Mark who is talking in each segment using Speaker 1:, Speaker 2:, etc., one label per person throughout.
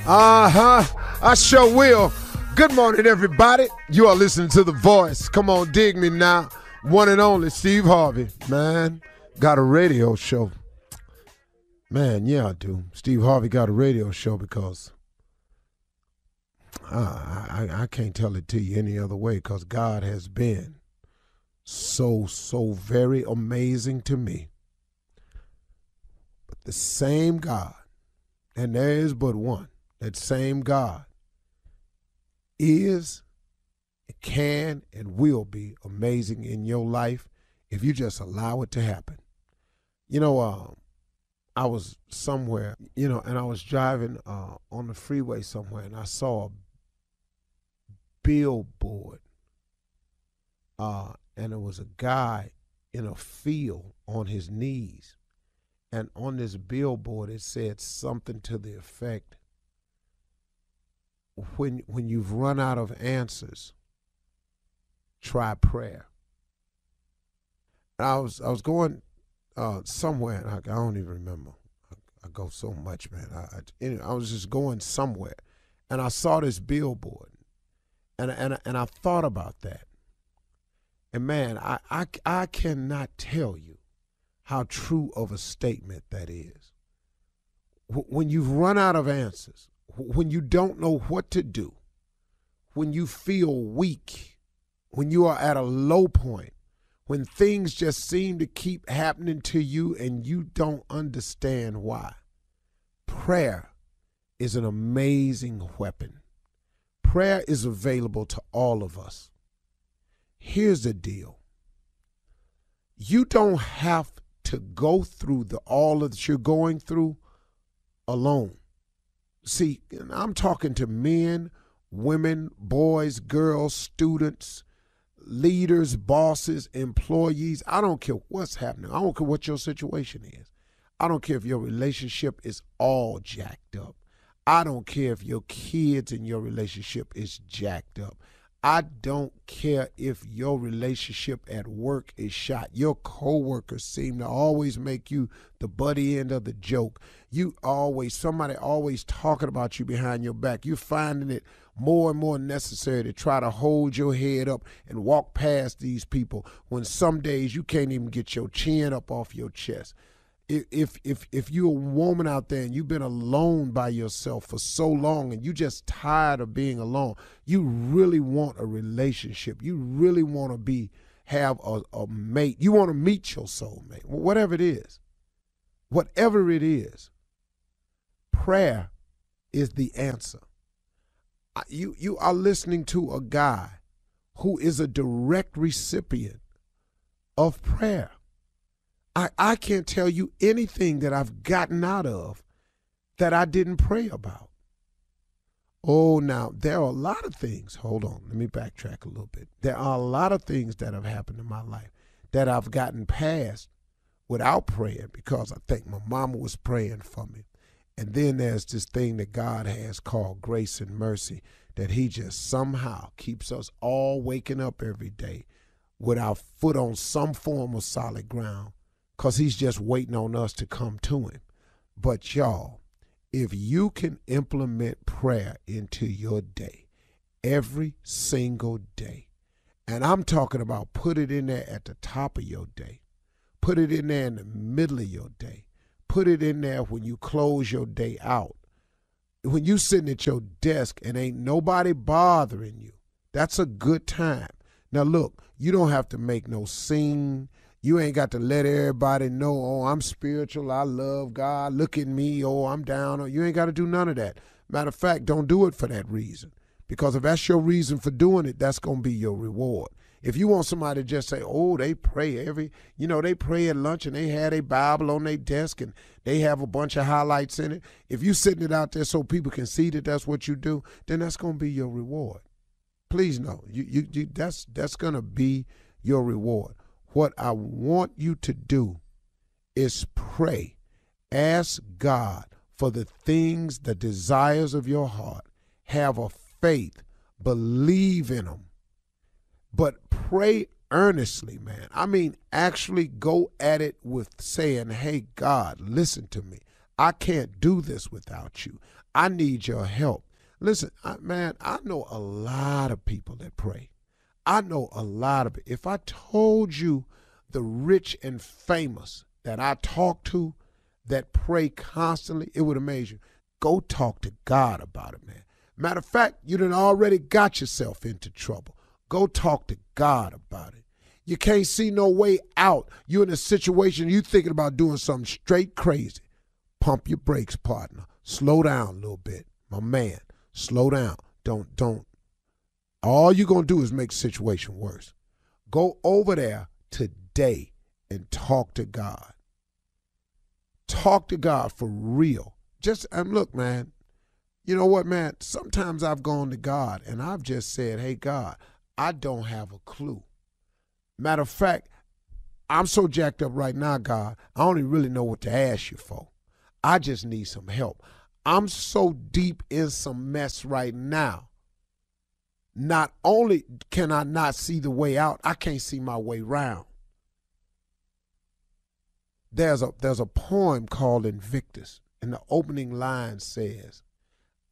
Speaker 1: I sure will. Good morning, everybody. You are listening to The Voice. Come on, dig me now. One and only Steve Harvey. Man, got a radio show. Man, yeah, I do. Steve Harvey got a radio show because I can't tell it to you any other way, because God has been so very amazing to me. But the same God, and there is but one, that same God is, can, and will be amazing in your life if you just allow it to happen. You know, I was somewhere, and I was driving on the freeway somewhere, and I saw a billboard, and it was a guy in a field on his knees, and on this billboard it said something to the effect, when you've run out of answers, try prayer. And I was going somewhere, and I don't even remember. I go so much, man. I was just going somewhere, and I saw this billboard, and I thought about that. And man, I cannot tell you how true of a statement that is. When you've run out of answers, when you don't know what to do, when you feel weak, when you are at a low point, when things just seem to keep happening to you and you don't understand why, prayer is an amazing weapon. Prayer is available to all of us. Here's the deal. You don't have to go through all that you're going through alone. See, I'm talking to men, women, boys, girls, students, leaders, bosses, employees. I don't care what's happening. I don't care what your situation is. I don't care if your relationship is all jacked up. I don't care if your kids and your relationship is jacked up. I don't care if your relationship at work is shot. Your coworkers seem to always make you the buddy end of the joke. Somebody always talking about you behind your back. You're finding it more and more necessary to try to hold your head up and walk past these people when some days you can't even get your chin up off your chest. If you're a woman out there and you've been alone by yourself for so long and you just tired of being alone, you really want a relationship. You really want to have a mate. You want to meet your soulmate, whatever it is. Whatever it is, prayer is the answer. You are listening to a guy who is a direct recipient of prayer. I can't tell you anything that I've gotten out of that I didn't pray about. Oh, now, there are a lot of things. Hold on, let me backtrack a little bit. There are a lot of things that have happened in my life that I've gotten past without praying, because I think my mama was praying for me. And then there's this thing that God has called grace and mercy, that he just somehow keeps us all waking up every day with our foot on some form of solid ground, because he's just waiting on us to come to him. But y'all, if you can implement prayer into your day, every single day, and I'm talking about put it in there at the top of your day, put it in there in the middle of your day, put it in there when you close your day out, when you sitting at your desk and ain't nobody bothering you, that's a good time. Now look, you don't have to make no scene. You ain't got to let everybody know, oh, I'm spiritual, I love God, look at me, oh, I'm down. You ain't got to do none of that. Matter of fact, don't do it for that reason. Because if that's your reason for doing it, that's going to be your reward. If you want somebody to just say, oh, they pray they pray at lunch and they had a Bible on their desk and they have a bunch of highlights in it. If you sitting it out there so people can see that that's what you do, then that's going to be your reward. Please know, that's going to be your reward. What I want you to do is pray. Ask God for the things, the desires of your heart. Have a faith. Believe in them. But pray earnestly, man. I mean, actually go at it with saying, hey, God, listen to me. I can't do this without you. I need your help. Listen, man, I know a lot of people that pray. I know a lot of it. If I told you the rich and famous that I talk to that pray constantly, it would amaze you. Go talk to God about it, man. Matter of fact, you done already got yourself into trouble. Go talk to God about it. You can't see no way out. You're in a situation you thinking about doing something straight crazy. Pump your brakes, partner. Slow down a little bit. My man, slow down. Don't. All you're going to do is make the situation worse. Go over there today and talk to God. Talk to God for real. Look, man, you know what, man? Sometimes I've gone to God and I've just said, hey, God, I don't have a clue. Matter of fact, I'm so jacked up right now, God, I don't even really know what to ask you for. I just need some help. I'm so deep in some mess right now. Not only can I not see the way out, I can't see my way round. There's a poem called Invictus, and the opening line says,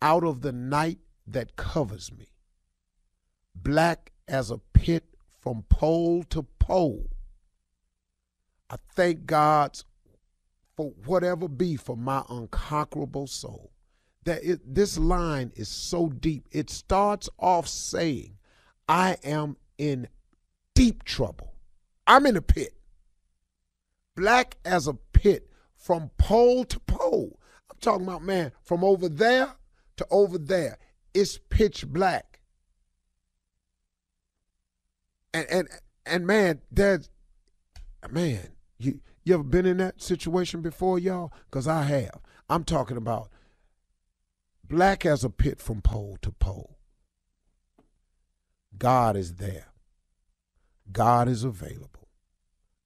Speaker 1: out of the night that covers me, black as a pit from pole to pole, I thank God for whatever be for my unconquerable soul. This line is so deep. It starts off saying, I am in deep trouble. I'm in a pit. Black as a pit from pole to pole. I'm talking about, man, from over there to over there. It's pitch black. And man, you ever been in that situation before, y'all? Because I have. I'm talking about black as a pit from pole to pole. God is there. God is available.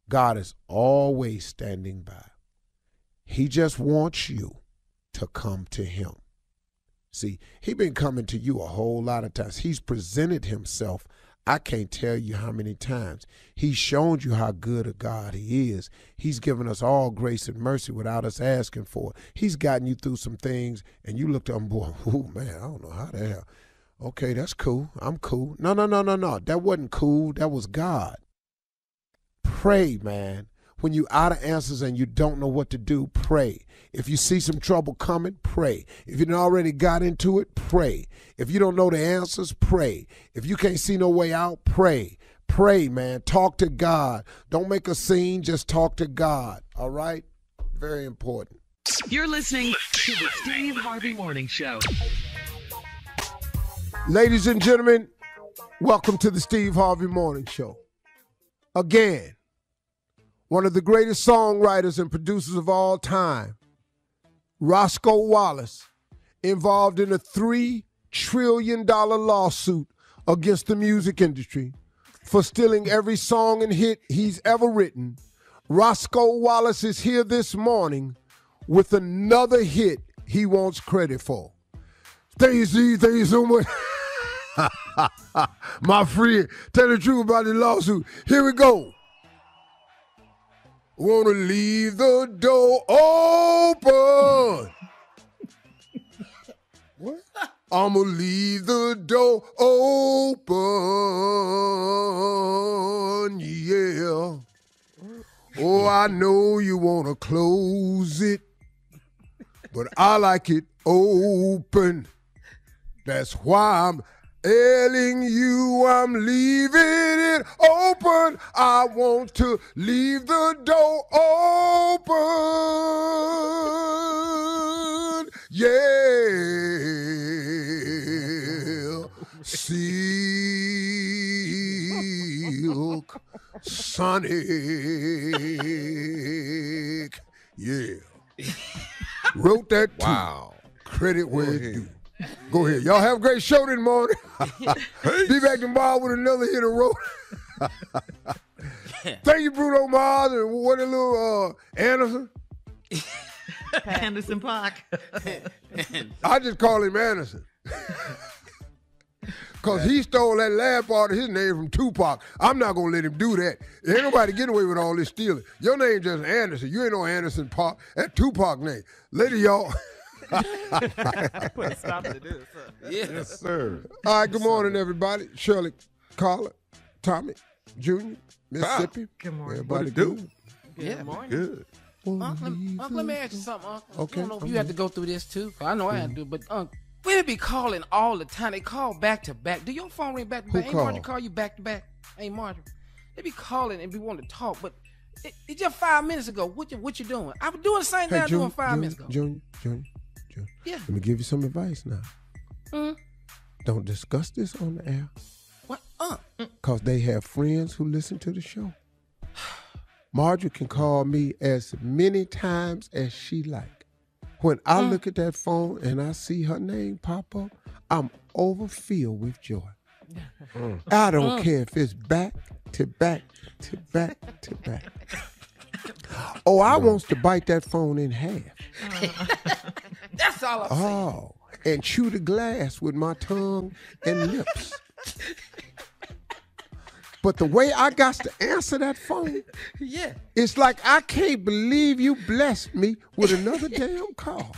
Speaker 1: God is always standing by. He just wants you to come to him. See, he's been coming to you a whole lot of times. He's presented himself. I can't tell you how many times. He's shown you how good a God he is. He's given us all grace and mercy without us asking for it. He's gotten you through some things, and you looked up and boy, oh man, I don't know how the hell. Okay, that's cool. I'm cool. No. That wasn't cool. That was God. Pray, man. When you're out of answers and you don't know what to do, pray. If you see some trouble coming, pray. If you done already got into it, pray. If you don't know the answers, pray. If you can't see no way out, pray. Pray, man. Talk to God. Don't make a scene. Just talk to God. All right? Very important.
Speaker 2: You're listening to the Steve Harvey Morning Show.
Speaker 1: Ladies and gentlemen, welcome to the Steve Harvey Morning Show. Again, one of the greatest songwriters and producers of all time, Roscoe Wallace, involved in a $3 trillion lawsuit against the music industry for stealing every song and hit he's ever written. Roscoe Wallace is here this morning with another hit he wants credit for. Thank you, Steve. Thank you so much. My friend, tell the truth about the lawsuit. Here we go. Wanna leave the door open. What? I'ma leave the door open, yeah. Oh, I know you wanna close it, but I like it open. That's why I'm telling you I'm leaving it open. I want to leave the door open. Yeah. Silk Sonic. Yeah. Wrote that too.
Speaker 3: Wow.
Speaker 1: Credit where it's due. Go ahead. Y'all have a great show this morning. Be back tomorrow with another hit in a row. Thank you, Bruno Mars, and what a little Anderson.
Speaker 4: Anderson Park.
Speaker 1: I just call him Anderson. Because he stole that last part of his name from Tupac. I'm not going to let him do that. Ain't nobody getting away with all this stealing. Your name just Anderson. You ain't no Anderson Park. That's Tupac name. Later, y'all.
Speaker 3: Put a stop to this.
Speaker 1: Yes, sir. All right, good morning, everybody. Shirley, Carla, Tommy, Junior, Mississippi.
Speaker 3: Good morning.
Speaker 1: Everybody good?
Speaker 4: Good morning.
Speaker 1: Good.
Speaker 4: Uncle, let me ask you something, Uncle.
Speaker 1: Okay,
Speaker 4: I don't know if
Speaker 1: I'm
Speaker 4: you have
Speaker 1: ready.
Speaker 4: to go through this too. I know I had to do, but women be calling all the time. They call back to back. Do your phone ring back to
Speaker 1: Who
Speaker 4: back? Ain't Marjorie
Speaker 1: call?
Speaker 4: call you back to back? Ain't Marjorie? They be calling and be wanting to talk, but it's just 5 minutes ago. What you doing? I was doing the same thing I was doing 5 minutes ago.
Speaker 1: Junior.
Speaker 4: Yeah.
Speaker 1: Let me give you some advice now. Don't discuss this on the air.
Speaker 4: What?
Speaker 1: Because they have friends who listen to the show. Marjorie can call me as many times as she like. When I look at that phone and I see her name pop up, I'm overfilled with joy. I don't care if it's back to back to back to back. Oh, I wants to bite that phone in half.
Speaker 4: That's all I'm saying.
Speaker 1: Oh, and chew the glass with my tongue and lips. But the way I got to answer that phone,
Speaker 4: Yeah.
Speaker 1: it's like I can't believe you blessed me with another damn call.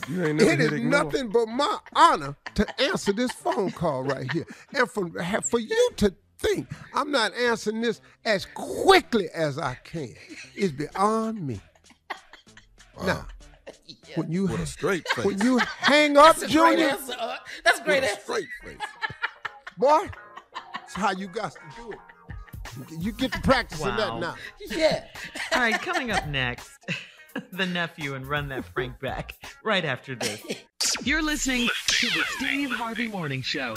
Speaker 5: You ain't never
Speaker 1: It
Speaker 5: hit
Speaker 1: is
Speaker 5: ignore.
Speaker 1: nothing but my honor to answer this phone call right here. And for you to think I'm not answering this as quickly as I can is beyond me. Now, when you
Speaker 5: With a straight face.
Speaker 1: when you hang up,
Speaker 4: That's a great
Speaker 1: Junior,
Speaker 4: answer. That's a great
Speaker 5: With a
Speaker 4: answer.
Speaker 5: straight face.
Speaker 1: boy, that's how you got to do it. You get to practicing that
Speaker 3: Wow.
Speaker 1: now.
Speaker 4: Yeah.
Speaker 3: All right, coming up next, the nephew and Run That Frank Back right after this.
Speaker 2: You're listening to the Steve Harvey Morning Show.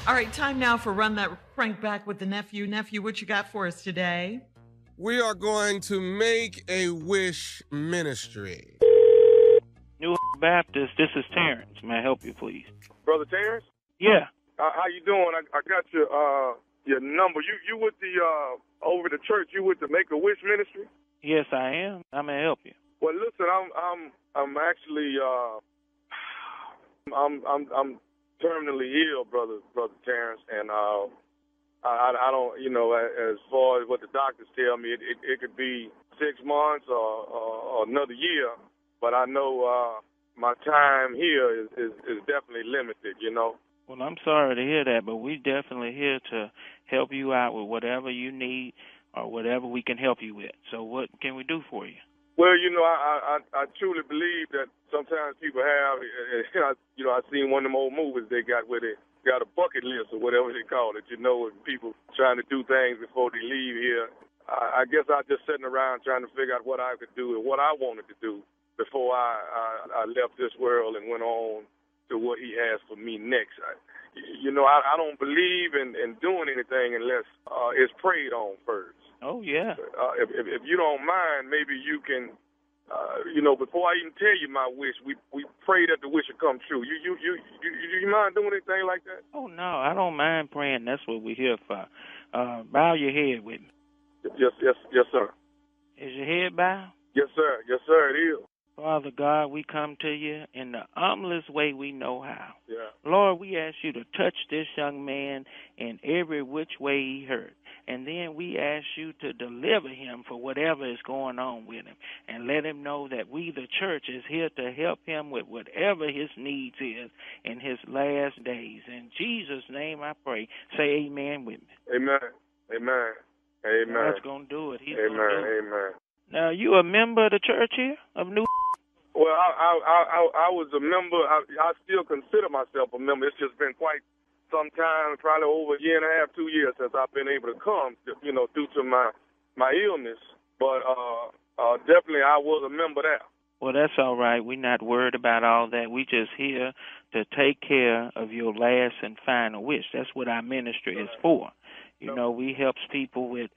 Speaker 3: All right, time now for Run That Frank Back with the nephew. Nephew, what you got for us today?
Speaker 5: We are going to make a wish ministry.
Speaker 6: New Baptist, this is Terrence. May I help you, please?
Speaker 7: Brother Terrence,
Speaker 6: Yeah.
Speaker 7: how you doing? I got your number. You with the over the church? You with the Make a Wish ministry?
Speaker 6: Yes, I am. I may help you.
Speaker 7: Well, listen, I'm actually I'm terminally ill, brother Terrence, and I don't, as far as what the doctors tell me, it could be 6 months or another year, but I know my time here is definitely limited,
Speaker 6: Well, I'm sorry to hear that, but we're definitely here to help you out with whatever you need or whatever we can help you with. So what can we do for you?
Speaker 7: Well, I truly believe that sometimes people have, I seen one of them old movies they got where they got a bucket list or whatever they call it, with people trying to do things before they leave here. I guess I just sitting around trying to figure out what I could do and what I wanted to do before I left this world and went on to what he has for me next. I don't believe in doing anything unless it's prayed on first.
Speaker 6: Oh, yeah.
Speaker 7: If you don't mind, maybe you can, before I even tell you my wish, we pray that the wish will come true. You mind doing anything like that?
Speaker 6: Oh, no, I don't mind praying. That's what we're here for. Bow your head with me.
Speaker 7: Yes, sir.
Speaker 6: Is your head bowed?
Speaker 7: Yes, sir. Yes, sir. It is.
Speaker 6: Father God, we come to you in the humblest way we know how.
Speaker 7: Yeah.
Speaker 6: Lord, we ask you to touch this young man in every which way he hurt. And then we ask you to deliver him for whatever is going on with him. And let him know that we, the church, is here to help him with whatever his needs is in his last days. In Jesus' name I pray. Say amen with me.
Speaker 7: Amen. Amen. Amen.
Speaker 6: God's going to do it. He's going to do
Speaker 7: Amen.
Speaker 6: it.
Speaker 7: Amen.
Speaker 6: Now, you a member of the church here of New?
Speaker 7: Well, I was a member. I still consider myself a member. It's just been quite some time, probably over a year and a half, 2 years since I've been able to come, due to my illness. But definitely I was a member there.
Speaker 6: Well, that's all right. We're not worried about all that. We just here to take care of your last and final wish. That's what our ministry is for. We help people with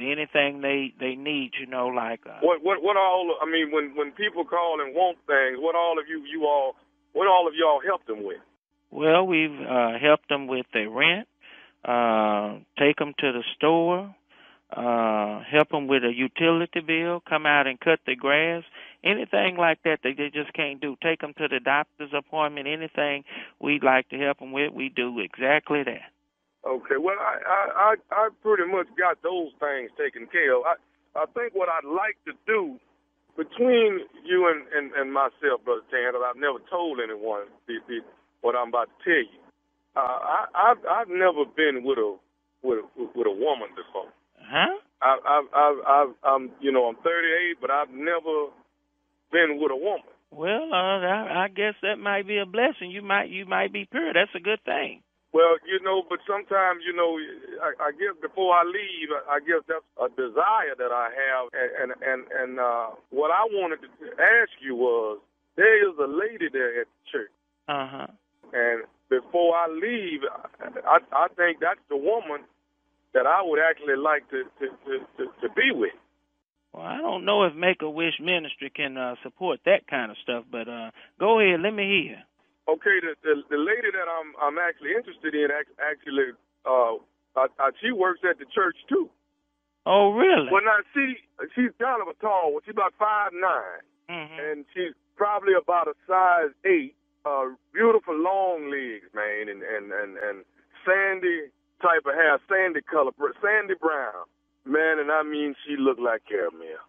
Speaker 6: anything they need, like
Speaker 7: what all, I mean, when people call and want things, what all of y'all help them with?
Speaker 6: Well, we've helped them with their rent, take them to the store, help them with a utility bill, come out and cut the grass, anything like that they just can't do. Take them to the doctor's appointment, anything we'd like to help them with, we do exactly that.
Speaker 7: Okay, well, I pretty much got those things taken care of. I think what I'd like to do between you and myself, Brother Tan, I've never told anyone what I'm about to tell you. I've never been with a woman before.
Speaker 6: Huh?
Speaker 7: I'm 38, but I've never been with a woman.
Speaker 6: Well, I guess that might be a blessing. You might be pure. That's a good thing.
Speaker 7: Well, but sometimes, I guess before I leave, I guess that's a desire that I have. And what I wanted to ask you was, there is a lady there at the church.
Speaker 6: Uh-huh.
Speaker 7: And before I leave, I think that's the woman that I would actually like to be with.
Speaker 6: Well, I don't know if Make-A-Wish Ministry can support that kind of stuff, but go ahead, let me hear.
Speaker 7: Okay, the lady that I'm actually interested in actually she works at the church too.
Speaker 6: Oh, really?
Speaker 7: Well, now she's kind of a tall one. She's about 5'9", and she's probably about a size 8. Beautiful long legs, man, and sandy type of hair, sandy color, sandy brown, man. And I mean, she looked like caramel.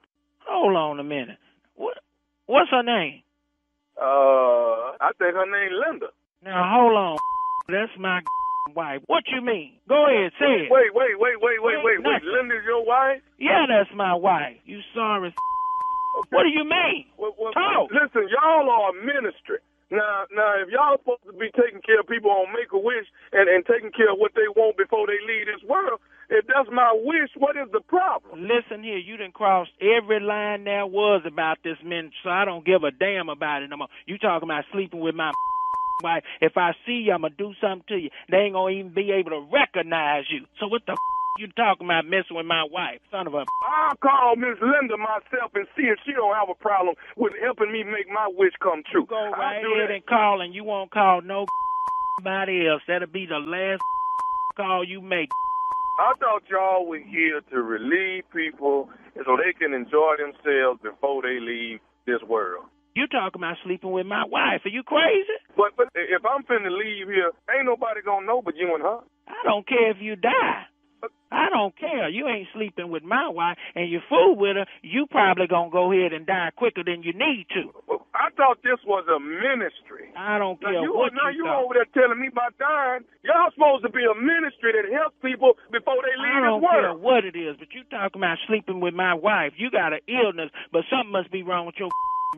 Speaker 6: Hold on a minute. What's her name?
Speaker 7: I think her name Linda.
Speaker 6: Now, hold on. That's my wife. What you mean? Go ahead, say it.
Speaker 7: Wait. Linda's your wife?
Speaker 6: Yeah, that's my wife. You sorry. Okay. What do you mean?
Speaker 7: Well,
Speaker 6: Talk.
Speaker 7: listen, y'all are a ministry. Now, if y'all supposed to be taking care of people on Make-A-Wish and taking care of what they want before they leave this world, if that's my wish, what is the problem?
Speaker 6: Listen here, you done crossed every line there was about this ministry, so I don't give a damn about it no more. You talking about sleeping with my wife. If I see you, I'm going to do something to you. They ain't going to even be able to recognize you. So what the you talking about messing with my wife? Son of a...
Speaker 7: I'll call Miss Linda myself and see if she don't have a problem with helping me make my wish come true.
Speaker 6: You go right ahead and call, and you won't call nobody else. That'll be the last call you make.
Speaker 7: I thought y'all were here to relieve people so they can enjoy themselves before they leave this world.
Speaker 6: You talking about sleeping with my wife. Are you crazy?
Speaker 7: But if I'm finna leave here, ain't nobody gonna know but you and her.
Speaker 6: I don't care if you die. I don't care. You ain't sleeping with my wife and you fool with her, you probably gonna go ahead and die quicker than you need to.
Speaker 7: Well, I thought this was a ministry.
Speaker 6: I don't care
Speaker 7: you
Speaker 6: thought.
Speaker 7: over there telling me about dying. Y'all supposed to be a ministry that helps people before they leave
Speaker 6: I don't
Speaker 7: this
Speaker 6: care
Speaker 7: world.
Speaker 6: what it is, but you talking about sleeping with my wife. You got an illness, but something must be wrong with your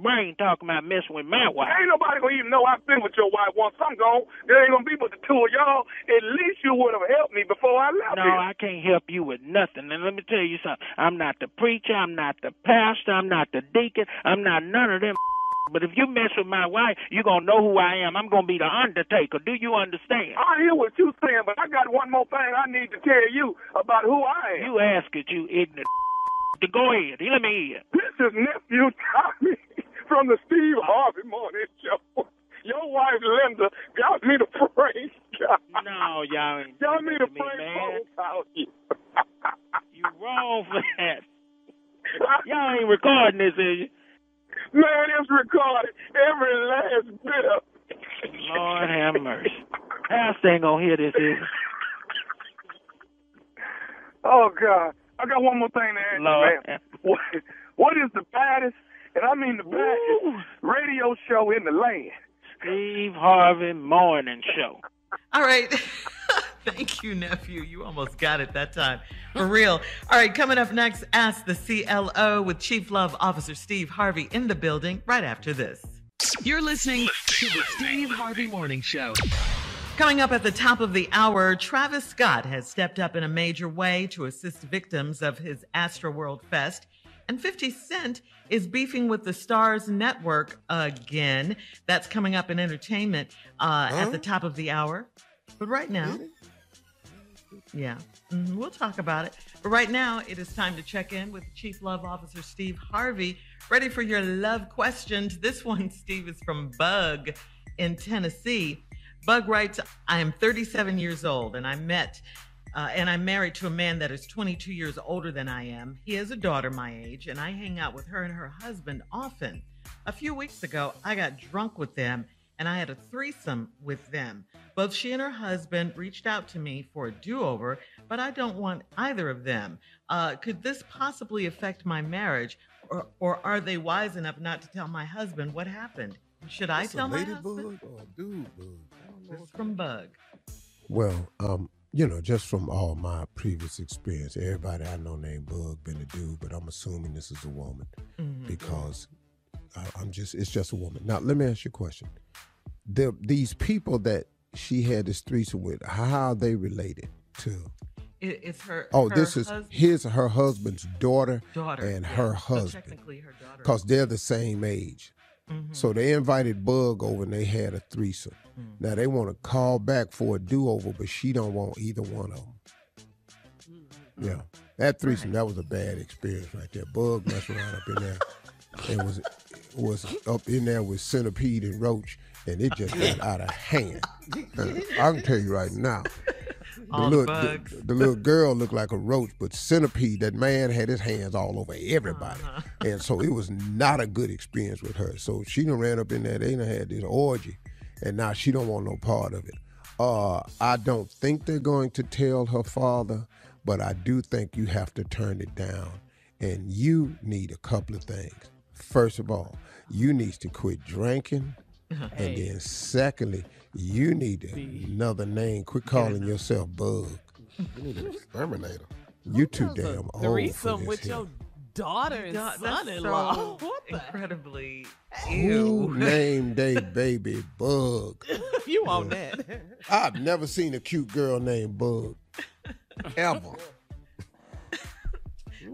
Speaker 6: brain talking about messing with my wife.
Speaker 7: Ain't nobody gonna even know I've been with your wife once I'm gone. There ain't gonna be but the two of y'all. At least you would have helped me before I left
Speaker 6: No,
Speaker 7: here.
Speaker 6: I can't help you with nothing. And let me tell you something. I'm not the preacher. I'm not the pastor. I'm not the deacon. I'm not none of them. But if you mess with my wife, you're going to know who I am. I'm going to be the Undertaker. Do you understand?
Speaker 7: I hear what you're saying, but I got one more thing I need to tell you about who I am.
Speaker 6: You ask it, you ignorant. Go ahead. Let me hear.
Speaker 7: This is nephew Tommy from the Steve Harvey Morning Show. Your wife Linda got me to prank.
Speaker 6: No, y'all ain't
Speaker 7: got me to
Speaker 6: me,
Speaker 7: prank
Speaker 6: man.
Speaker 7: you.
Speaker 6: You wrong for that. Y'all ain't recording this, is you?
Speaker 7: Man, it's recorded. Every last bit of it.
Speaker 6: Lord have mercy. Pastor ain't gonna hear this, is he?
Speaker 7: Oh, God. I got one more thing to ask
Speaker 6: Lord.
Speaker 7: you, man. What is the baddest, and I mean the baddest, radio show in the land?
Speaker 6: Steve Harvey Morning Show.
Speaker 3: All right. Thank you, nephew. You almost got it that time. For real. All right, coming up next, Ask the CLO with Chief Love Officer Steve Harvey in the building right after this.
Speaker 2: You're listening to the Steve Harvey Morning Show.
Speaker 3: Coming up at the top of the hour, Travis Scott has stepped up in a major way to assist victims of his Astroworld Fest. And 50 Cent is beefing with the Stars Network again. That's coming up in entertainment at the top of the hour. But right now, we'll talk about it. But right now, it is time to check in with Chief Love Officer Steve Harvey. Ready for your love questions. This one, Steve, is from Bug in Tennessee. Bug writes, I am 37 years old and I'm married to a man that is 22 years older than I am. He has a daughter my age and I hang out with her and her husband often. A few weeks ago, I got drunk with them and I had a threesome with them. Both she and her husband reached out to me for a do-over, but I don't want either of them. Could this possibly affect my marriage Or are they wise enough not to tell my husband what happened? Should I tell my husband?
Speaker 5: Ladybug or a dude bug? I don't know.
Speaker 3: This is from Bug.
Speaker 1: Well, just from all my previous experience, everybody I know named Bug been a dude, but I'm assuming this is a woman because it's just a woman. Now, let me ask you a question. These people that she had this threesome with, how are they related to?
Speaker 3: It's her.
Speaker 1: Oh,
Speaker 3: her
Speaker 1: this is her husband's daughter and her
Speaker 3: So
Speaker 1: husband.
Speaker 3: technically her daughter.
Speaker 1: Because they're the same age. So they invited Bug over and they had a threesome. Now they want to call back for a do-over, but she don't want either one of them. Yeah, that threesome, that was a bad experience right there. Bug messed around up in there. It was up in there with Centipede and Roach, and it just got out of hand. I can tell you right now. The little girl looked like a roach, but Centipede, that man had his hands all over everybody. And so it was not a good experience with her. So she done ran up in there, they done had this orgy, and now she don't want no part of it. I don't think they're going to tell her father, but I do think you have to turn it down. And you need a couple of things. First of all, you need to quit drinking. And then secondly, you need another name. Quit calling yourself Bug.
Speaker 5: You need an exterminator.
Speaker 1: You too damn old for
Speaker 8: Threesome
Speaker 1: this
Speaker 8: with
Speaker 1: here.
Speaker 8: your daughter and
Speaker 3: That's
Speaker 8: son-in-law.
Speaker 3: so
Speaker 8: What the?
Speaker 3: incredibly
Speaker 1: Who
Speaker 3: ew.
Speaker 1: named they baby Bug?
Speaker 8: You on that?
Speaker 1: I've never seen a cute girl named Bug. Ever.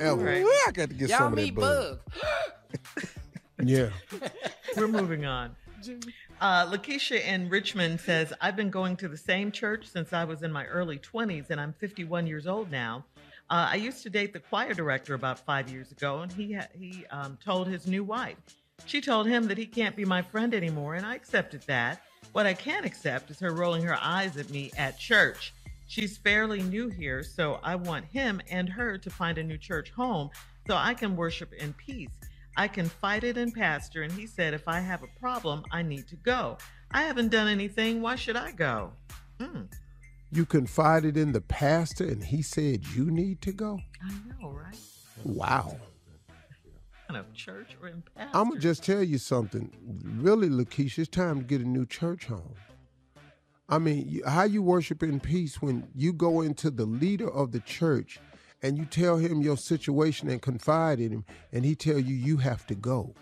Speaker 1: Ever.
Speaker 3: Right.
Speaker 5: Well, I got to get
Speaker 4: Y'all
Speaker 5: some of
Speaker 4: meet
Speaker 5: that bug.
Speaker 4: Bug.
Speaker 1: Yeah.
Speaker 3: We're moving on. Lakeisha in Richmond says, I've been going to the same church since I was in my early 20s, and I'm 51 years old now. I used to date the choir director about 5 years ago, and he told his new wife. She told him that he can't be my friend anymore, and I accepted that. What I can't accept is her rolling her eyes at me at church. She's fairly new here, so I want him and her to find a new church home so I can worship in peace. I can fight it in pastor, and he said if I have a problem, I need to go. I haven't done anything. Why should I go?
Speaker 1: You confided in the pastor and he said you need to go?
Speaker 3: I know, right?
Speaker 1: Wow.
Speaker 3: Kind of church or in pastor?
Speaker 1: I'm going to just tell you something. Really, Lakeisha, it's time to get a new church home. I mean, how you worship in peace when you go into the leader of the church and you tell him your situation and confide in him, and he tell you have to go.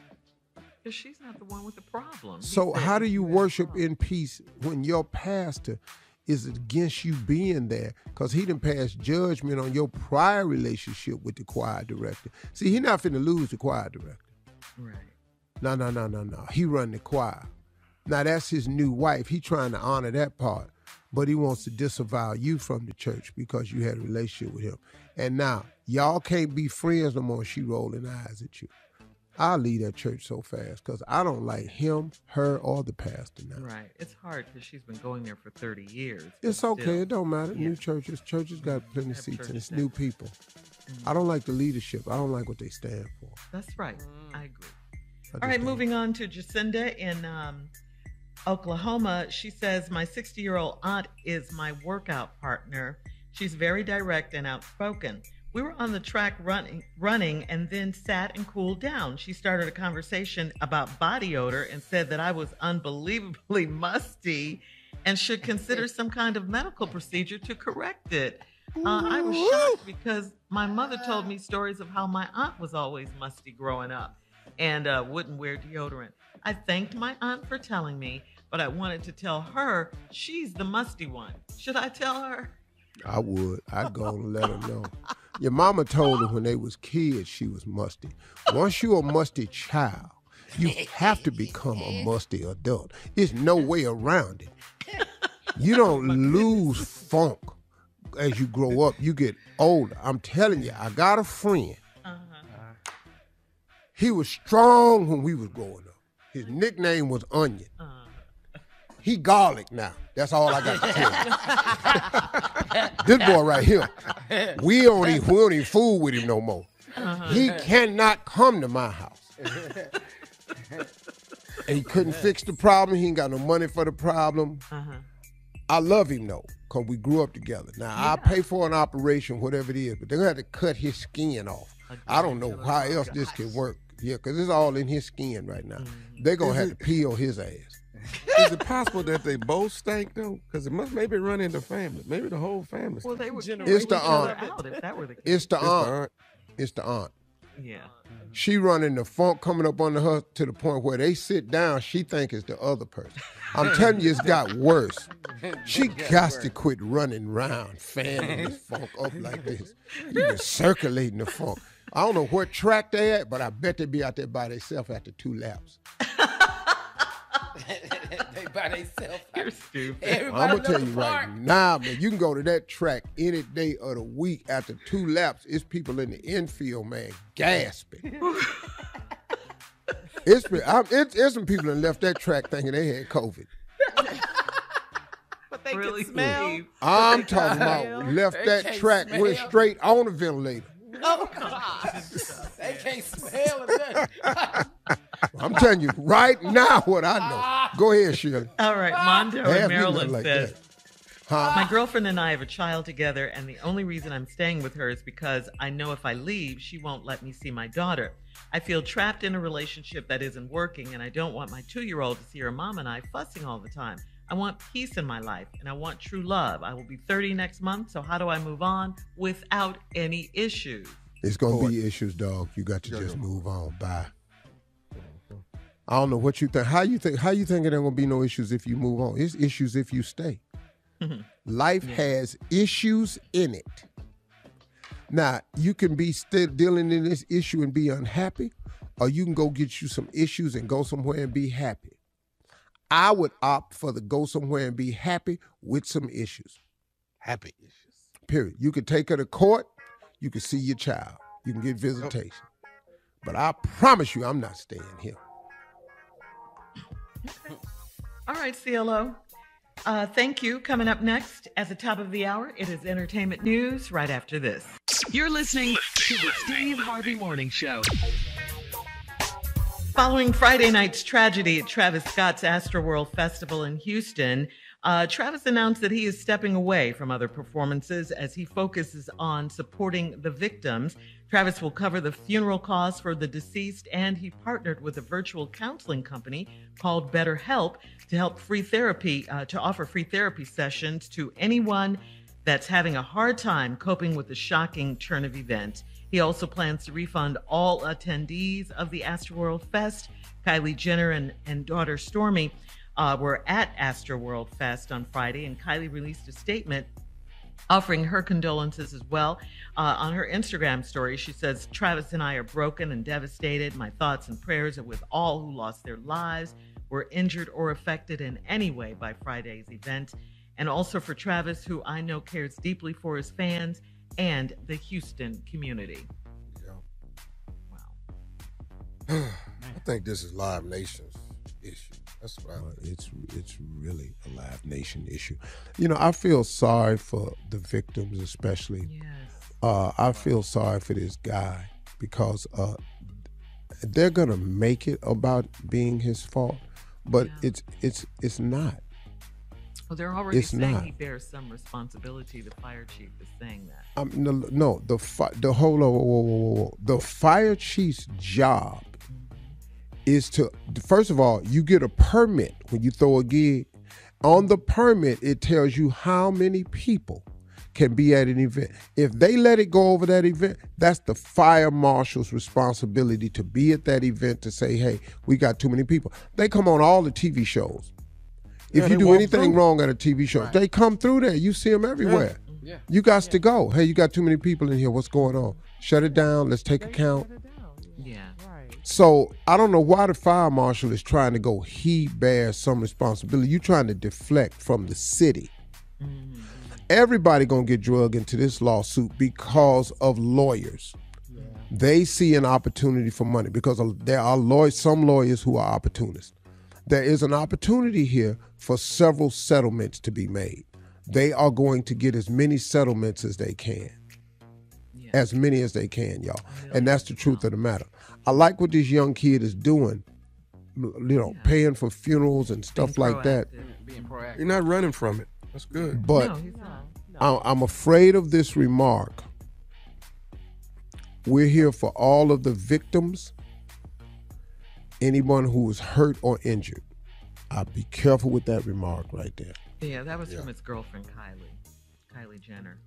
Speaker 3: Because she's not the one with the problem.
Speaker 1: So how do you worship in peace when your pastor is against you being there? Because he done passed judgment on your prior relationship with the choir director. See, he not finna lose the choir director.
Speaker 3: Right.
Speaker 1: No. He run the choir. Now, that's his new wife. He trying to honor that part. But he wants to disavow you from the church because you had a relationship with him. And now, y'all can't be friends no more. She rolling eyes at you. I'll leave that church so fast because I don't like him, her, or the pastor now.
Speaker 3: Right. It's hard because she's been going there for 30 years.
Speaker 1: It's
Speaker 3: but
Speaker 1: okay.
Speaker 3: still.
Speaker 1: It don't matter.
Speaker 3: Yeah.
Speaker 1: New churches. Churches got plenty of
Speaker 3: Have
Speaker 1: seats and
Speaker 3: churches
Speaker 1: it's
Speaker 3: now.
Speaker 1: new people. I don't like the leadership. I don't like what they stand for.
Speaker 3: That's right. I agree.
Speaker 1: I
Speaker 3: All
Speaker 1: just
Speaker 3: right,
Speaker 1: don't.
Speaker 3: moving on to Jacinda in Oklahoma. She says, my 60-year-old aunt is my workout partner. She's very direct and outspoken. We were on the track running and then sat and cooled down. She started a conversation about body odor and said that I was unbelievably musty and should consider some kind of medical procedure to correct it. I was shocked because my mother told me stories of how my aunt was always musty growing up and wouldn't wear deodorant. I thanked my aunt for telling me, but I wanted to tell her she's the musty one. Should I tell her?
Speaker 1: I would. I'd go and let her know. Your mama told her when they was kids she was musty. Once you're a musty child, you have to become a musty adult. There's no way around it. You don't lose funk as you grow up. You get older. I'm telling you, I got a friend. He was strong when we was growing up. His nickname was Onion. He garlic now. That's all I got to tell you. This boy right here, we don't even fool with him no more. He cannot come to my house. And he couldn't fix the problem. He ain't got no money for the problem. I love him though, because we grew up together. Now, I'll pay for an operation, whatever it is, but they're going to have to cut his skin off. I don't know how else this could work. Yeah, because it's all in his skin right now. They're going to have to peel his ass.
Speaker 5: Is it possible that they both stank though? Because it must maybe run in the family. Maybe the whole family.
Speaker 3: Well, they would
Speaker 1: It's the aunt.
Speaker 3: out if that were the case.
Speaker 1: It's the aunt. It's the aunt.
Speaker 3: Yeah.
Speaker 1: She running the funk coming up under her to the point where they sit down, she think it's the other person. I'm telling you, it's got worse. She got to quit running around, fanning this funk up like this. You been circulating the funk. I don't know what track they at, but I bet they be out there by themselves after 2 laps.
Speaker 4: They by themselves.
Speaker 3: You're stupid.
Speaker 1: I'm going to tell you right now, man, you can go to that track any day of the week after 2 laps. It's people in the infield, man, gasping. It's some people that left that track thinking they had COVID.
Speaker 8: But they
Speaker 3: Really,
Speaker 8: can smell.
Speaker 3: Steve?
Speaker 1: I'm talking about left that
Speaker 4: can't
Speaker 1: track, went
Speaker 4: smell.
Speaker 1: straight on the ventilator.
Speaker 4: Oh, God. They can't smell it.
Speaker 1: I'm telling you right now what I know. Go ahead, Shirley.
Speaker 3: All right, Mondo
Speaker 1: Half
Speaker 3: in
Speaker 1: you
Speaker 3: Maryland
Speaker 1: look like
Speaker 3: says,
Speaker 1: that. Huh?
Speaker 3: my girlfriend and I have a child together, and the only reason I'm staying with her is because I know if I leave, she won't let me see my daughter. I feel trapped in a relationship that isn't working, and I don't want my 2-year-old to see her mom and I fussing all the time. I want peace in my life, and I want true love. I will be 30 next month, so how do I move on without any issues?
Speaker 1: It's going to be issues, dog. You got to just move on. Bye. I don't know what you think. How you think there ain't going to be no issues if you move on? It's issues if you stay. Life has issues in it. Now, you can be still dealing in this issue and be unhappy, or you can go get you some issues and go somewhere and be happy. I would opt for the go somewhere and be happy with some issues. Happy issues. Period. You can take her to court. You can see your child. You can get visitation. But I promise you, I'm not staying here.
Speaker 3: All right, CLO. Thank you. Coming up next, at the top of the hour, it is entertainment news right after this.
Speaker 2: You're listening to the Steve Harvey Morning Show.
Speaker 3: Following Friday night's tragedy at Travis Scott's Astroworld Festival in Houston, Travis announced that he is stepping away from other performances as he focuses on supporting the victims. Travis will cover the funeral costs for the deceased, and he partnered with a virtual counseling company called BetterHelp to offer free therapy sessions to anyone that's having a hard time coping with the shocking turn of events. He also plans to refund all attendees of the Astroworld Fest. Kylie Jenner and daughter Stormy were at Astroworld Fest on Friday, and Kylie released a statement offering her condolences as well. On her Instagram story, she says, Travis and I are broken and devastated. My thoughts and prayers are with all who lost their lives, were injured or affected in any way by Friday's event. And also for Travis, who I know cares deeply for his fans and the Houston community.
Speaker 5: Yeah. Wow. I think this is Live Nation's issue. That's what I think.
Speaker 1: It's really a Live Nation issue. You know, I feel sorry for the victims, especially.
Speaker 3: Yes.
Speaker 1: I feel sorry for this guy because they're gonna make it about being his fault, but it's not.
Speaker 3: Well, they're already saying
Speaker 1: not.
Speaker 3: he bears some responsibility. The fire chief is saying that.
Speaker 1: No. The fire chief's job is to, first of all, you get a permit when you throw a gig. On the permit, it tells you how many people can be at an event. If they let it go over that event, that's the fire marshal's responsibility to be at that event to say, hey, we got too many people. They come on all the TV shows. If you do anything wrong at a TV show, they come through there. You see them everywhere.
Speaker 4: Yeah.
Speaker 1: You got to go. Hey, you got too many people in here. What's going on? Shut it down. Let's take a count.
Speaker 3: Yeah.
Speaker 1: So I don't know why the fire marshal is trying to go, he bears some responsibility. You're trying to deflect from the city. Mm-hmm. Everybody going to get drugged into this lawsuit because of lawyers. Yeah. They see an opportunity for money because there are some lawyers who are opportunists. There is an opportunity here for several settlements to be made. They are going to get as many settlements as they can. Yeah. As many as they can, y'all. And that's the truth of the matter. I like what this young kid is doing, paying for funerals and stuff like that.
Speaker 4: Being proactive.
Speaker 5: You're not running from it. That's good.
Speaker 1: But
Speaker 3: No, he's not.
Speaker 1: I'm afraid of this remark We're here for all of the victims, anyone who was hurt or injured. I'll be careful with that remark right there.
Speaker 3: Yeah, that was from his girlfriend, Kylie Jenner.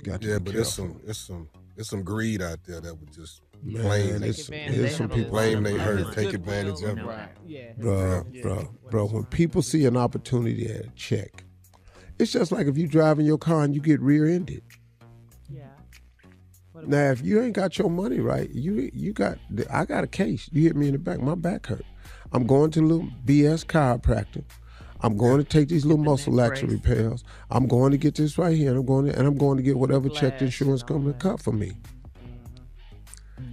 Speaker 5: Yeah, but it's some greed out there that would just claim
Speaker 1: there's some people
Speaker 5: claim they hurt, take advantage of it.
Speaker 8: Right. Yeah.
Speaker 1: Bro, when people see an opportunity to check, it's just like if you driving your car and you get rear-ended.
Speaker 8: Yeah.
Speaker 1: Now, if you ain't got your money right, I got a case. You hit me in the back, my back hurt. I'm going to a little BS chiropractor. I'm going to take these little muscle laxatory pills. I'm going to get this right here, and I'm going to get whatever check the insurance company cut for me.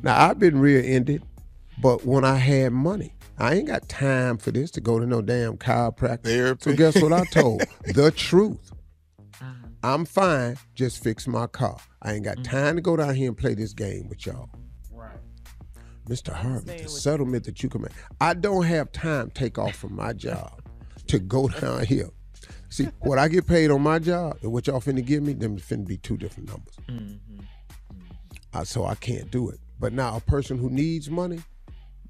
Speaker 1: Now, I've been rear-ended, but when I had money, I ain't got time for this to go to no damn chiropractor.
Speaker 5: Therapy.
Speaker 1: So guess what I told? The truth. I'm fine, just fix my car. I ain't got time to go down here and play this game with y'all.
Speaker 4: Right.
Speaker 1: Mr. Harvey, the settlement that you can make. I don't have time to take off from my job to go down here. See, what I get paid on my job and what y'all finna give me, them finna be two different numbers. So I can't do it. But now a person who needs money,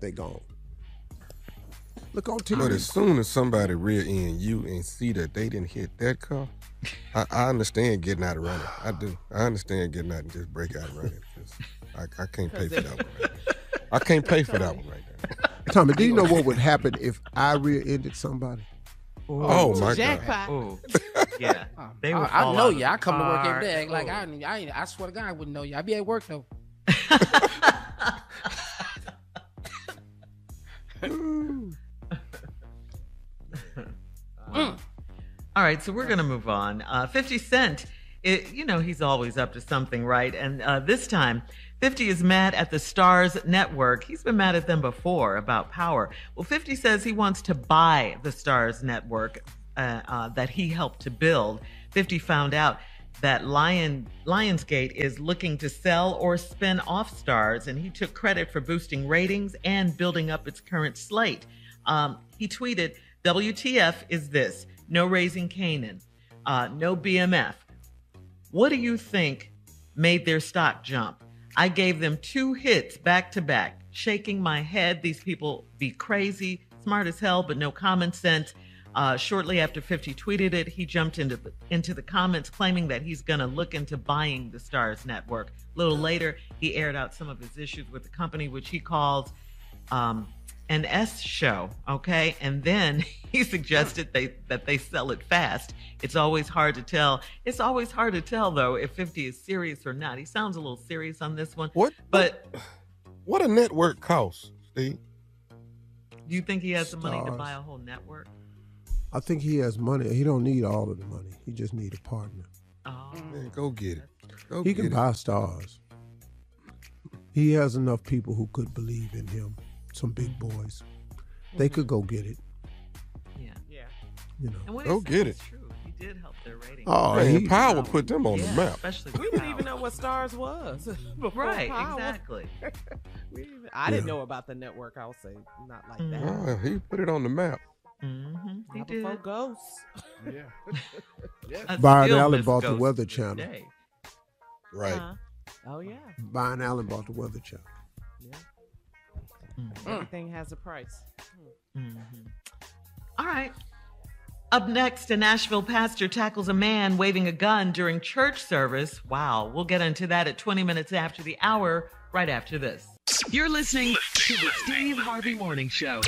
Speaker 1: they gone. Look on TV.
Speaker 5: But as soon as somebody rear end you and see that they didn't hit that car, I understand getting out of running. I do. I understand getting out and just break out of running. I can't pay for that one. I can't pay for that one right now.
Speaker 1: Tommy, do you know what would happen if I rear-ended somebody?
Speaker 5: Oh my
Speaker 8: Jackpot.
Speaker 3: Oh, yeah. They would
Speaker 4: I
Speaker 3: fall
Speaker 4: know
Speaker 3: out
Speaker 4: you. I come to work every day.
Speaker 3: apart.
Speaker 4: Like I swear to God, I wouldn't know you. I be at work though.
Speaker 3: All right, so we're going to move on. 50 Cent, he's always up to something, right? And this time, 50 is mad at the Starz Network. He's been mad at them before about power. Well, 50 says he wants to buy the Starz Network that he helped to build. 50 found out that Lionsgate is looking to sell or spin off Starz, and he took credit for boosting ratings and building up its current slate. He tweeted, "WTF is this? No Raising Canaan, no BMF. What do you think made their stock jump? I gave them 2 hits back to back, shaking my head. These people be crazy, smart as hell, but no common sense." Shortly after 50 tweeted it, he jumped into the comments claiming that he's going to look into buying the Starz Network. A little later, he aired out some of his issues with the company, which he calls an S show, okay? And then he suggested that they sell it fast. It's always hard to tell. It's always hard to tell, though, if 50 is serious or not. He sounds a little serious on this one.
Speaker 5: What a network costs, Steve?
Speaker 3: Do you think he has the money to
Speaker 1: Starz.
Speaker 3: buy a whole network?
Speaker 1: I think he has money. He don't need all of the money. He just need a partner.
Speaker 3: Oh,
Speaker 5: Man, go get it. Go
Speaker 1: He
Speaker 5: get
Speaker 1: can
Speaker 5: it.
Speaker 1: buy Starz. He has enough people who could believe in him. Some big boys. They could go get it.
Speaker 3: yeah.
Speaker 1: You know.
Speaker 3: And what
Speaker 5: Go
Speaker 3: he
Speaker 5: get
Speaker 3: said
Speaker 5: it.
Speaker 3: is true. He did help their ratings.
Speaker 1: Oh,
Speaker 5: Man,
Speaker 1: he,
Speaker 5: power put them on the
Speaker 3: Yeah,
Speaker 5: map.
Speaker 3: especially
Speaker 8: We
Speaker 3: with
Speaker 8: didn't
Speaker 3: Power.
Speaker 8: even know what Stars was before
Speaker 3: Right,
Speaker 8: Power.
Speaker 3: exactly.
Speaker 8: I didn't know about the network. I'll say not like that.
Speaker 5: Oh, he put it on the map.
Speaker 3: Mm-hmm. He
Speaker 8: Not
Speaker 3: did.
Speaker 8: before Ghosts.
Speaker 3: I
Speaker 1: Byron
Speaker 3: still
Speaker 1: Allen
Speaker 3: miss
Speaker 1: bought the
Speaker 3: Ghosts
Speaker 1: Weather
Speaker 3: to this
Speaker 1: Channel.
Speaker 3: day.
Speaker 5: Right.
Speaker 8: Uh-huh. Oh yeah.
Speaker 1: Byron Allen bought the Weather Channel.
Speaker 8: Everything has a price.
Speaker 3: All right. Up next, a Nashville pastor tackles a man waving a gun during church service. Wow. We'll get into that at 20 minutes after the hour, right after this.
Speaker 2: You're listening to the Steve Harvey Morning Show.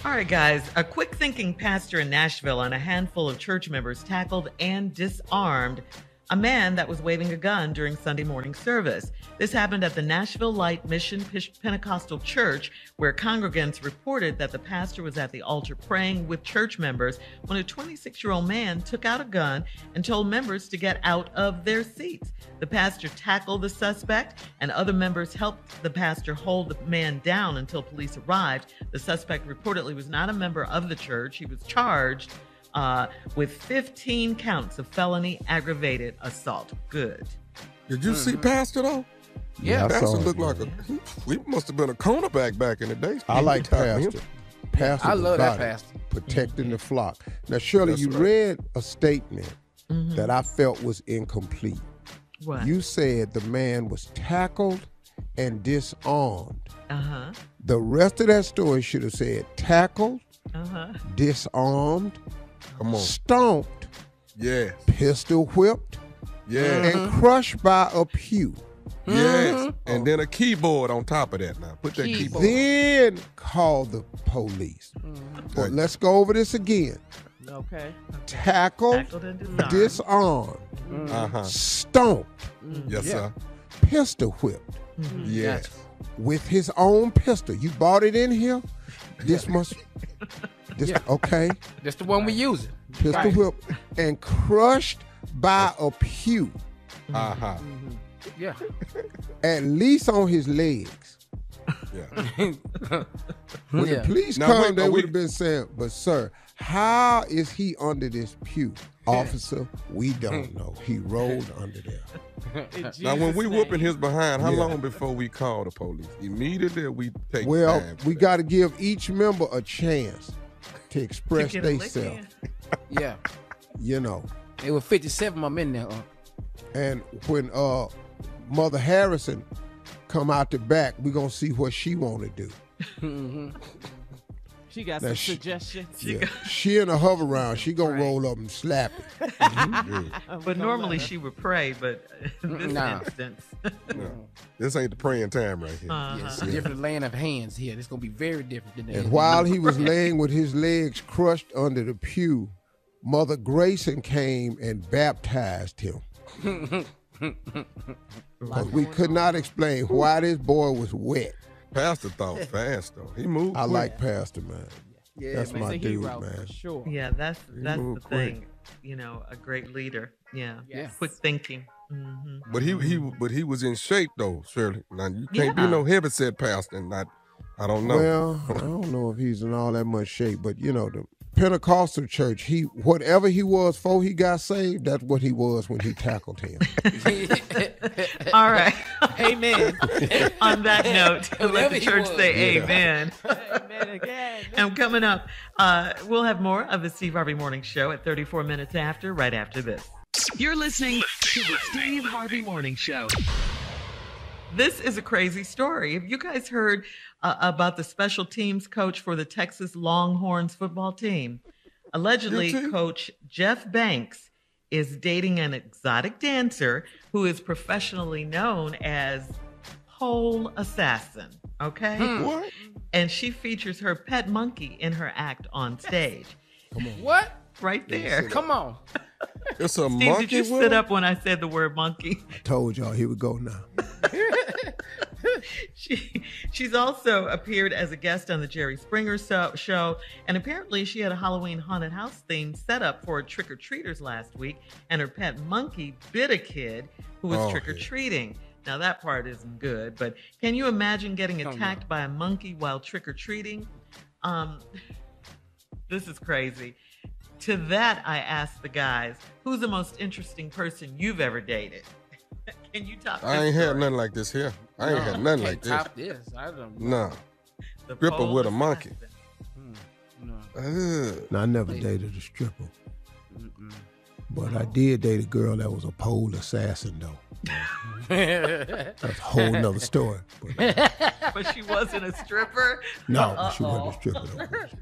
Speaker 3: All right, guys. A quick thinking pastor in Nashville and a handful of church members tackled and disarmed a man that was waving a gun during Sunday morning service. This happened at the Nashville Light Mission Pentecostal Church, where congregants reported that the pastor was at the altar praying with church members when a 26-year-old man took out a gun and told members to get out of their seats. The pastor tackled the suspect, and other members helped the pastor hold the man down until police arrived. The suspect reportedly was not a member of the church. He was charged with 15 counts of felony aggravated assault. Good.
Speaker 5: Did you see Pastor though?
Speaker 1: Yeah, I
Speaker 5: Pastor
Speaker 1: saw him.
Speaker 5: looked like he must have been a cornerback back in the day.
Speaker 1: I like
Speaker 5: Him.
Speaker 1: Pastor. Pastor
Speaker 4: I
Speaker 1: was
Speaker 4: love that
Speaker 1: about it,
Speaker 4: pastor.
Speaker 1: protecting the flock. Now, Shirley,
Speaker 5: That's
Speaker 1: you
Speaker 5: right.
Speaker 1: read a statement that I felt was incomplete.
Speaker 3: What?
Speaker 1: You said the man was tackled and disarmed.
Speaker 3: Uh-huh.
Speaker 1: The rest of that story should have said tackled, disarmed,
Speaker 5: Come on.
Speaker 1: stomped,
Speaker 5: Yes.
Speaker 1: pistol whipped,
Speaker 5: Yes.
Speaker 1: and crushed by a pew.
Speaker 5: Yes. And then a keyboard on top of that now. Put that keyboard.
Speaker 1: Then call the police. But let's go over this again.
Speaker 8: Okay.
Speaker 1: Tackled,
Speaker 3: and
Speaker 1: disarmed, stomped,
Speaker 5: Yes, sir.
Speaker 1: pistol whipped
Speaker 5: Yes.
Speaker 1: with his own pistol. You bought it in here? This must... Okay.
Speaker 4: That's the one we using.
Speaker 1: Pistol whipped and crushed by a pew.
Speaker 4: Yeah.
Speaker 1: At least on his legs.
Speaker 5: Yeah.
Speaker 1: When the police
Speaker 5: Now,
Speaker 1: come,
Speaker 5: wait,
Speaker 1: they
Speaker 5: are we-
Speaker 1: would have been saying, but sir, how is he under this pew? Officer, we don't know. He rolled under there.
Speaker 5: Now, when we whooping his behind, how
Speaker 1: Yeah.
Speaker 5: long before we call the police? Immediately, or we take
Speaker 1: Well,
Speaker 5: time?
Speaker 1: we got to give each member a chance to express
Speaker 3: To get a lick
Speaker 1: themselves.
Speaker 3: in.
Speaker 4: Yeah.
Speaker 1: You know.
Speaker 4: It was 57 of them in there.
Speaker 1: And when Mother Harrison come out the back, we're going to see what she want to do.
Speaker 8: She got
Speaker 1: Now
Speaker 8: some
Speaker 1: she-
Speaker 8: suggestions.
Speaker 1: Yeah. She in a hover round, she going to roll up and slap it.
Speaker 3: But normally she would pray, but in this
Speaker 4: Nah.
Speaker 3: instance.
Speaker 5: No. This ain't the praying time right here.
Speaker 4: It's a different laying of hands here. It's going to be very different than that.
Speaker 1: And while he was laying with his legs crushed under the pew, Mother Grayson came and baptized him. Because we could not explain why this boy was wet.
Speaker 5: Pastor thought fast, though. He moved
Speaker 1: I
Speaker 5: quick.
Speaker 1: like Pastor, man.
Speaker 8: Yeah,
Speaker 1: That's
Speaker 8: man,
Speaker 1: my
Speaker 8: he's a
Speaker 1: dude,
Speaker 8: hero
Speaker 1: man.
Speaker 8: for sure.
Speaker 3: Yeah, that's the
Speaker 1: moved
Speaker 3: thing. You know, a great leader. Yeah.
Speaker 8: Yes.
Speaker 3: Quick thinking. Mm-hmm.
Speaker 5: But he was in shape, though, Shirley. Now, you can't be
Speaker 3: Yeah.
Speaker 5: no heavyset pastor and not, I don't know.
Speaker 1: Well, I don't know if he's in all that much shape, but you know, the Pentecostal church, whatever he was before he got saved, that's what he was when he tackled him.
Speaker 3: All right.
Speaker 8: Amen.
Speaker 3: On that note, let
Speaker 4: Whatever
Speaker 3: the
Speaker 4: he
Speaker 3: church
Speaker 4: was.
Speaker 3: say amen.
Speaker 8: Amen again.
Speaker 3: And coming up, we'll have more of the Steve Harvey Morning Show at 34 minutes after, right after this.
Speaker 2: You're listening to the Steve Harvey Morning Show.
Speaker 3: This is a crazy story. Have you guys heard about the special teams coach for the Texas Longhorns football team? Allegedly, Coach Jeff Banks is dating an exotic dancer who is professionally known as Pole Assassin. Okay?
Speaker 5: What?
Speaker 3: And she features her pet monkey in her act on stage.
Speaker 4: What?
Speaker 3: Right there.
Speaker 4: Come on.
Speaker 5: It's a
Speaker 3: Steve,
Speaker 5: monkey
Speaker 3: did you
Speaker 5: with
Speaker 3: sit
Speaker 5: him?
Speaker 3: up when I said the word monkey?
Speaker 1: I told y'all, here we go now.
Speaker 3: She's also appeared as a guest on the Jerry Springer show, and apparently she had a Halloween haunted house theme set up for trick-or-treaters last week, and her pet monkey bit a kid who was trick-or-treating. Now that part isn't good, but can you imagine getting attacked by a monkey while trick-or-treating? This is crazy. To that, I asked the guys, who's the most interesting person you've ever dated? Can you top this
Speaker 5: I ain't had
Speaker 3: story?
Speaker 5: nothing like this here. I ain't had nothing like this.
Speaker 4: Top this. I don't
Speaker 5: No.
Speaker 3: The
Speaker 5: Stripper
Speaker 3: pole
Speaker 5: with a monkey.
Speaker 3: assassin.
Speaker 5: Ugh.
Speaker 1: Now, I never dated a stripper. But I did date a girl that was a pole assassin, though. That's a whole nother story. But,
Speaker 3: But she wasn't a stripper?
Speaker 1: no, she wasn't a stripper, though.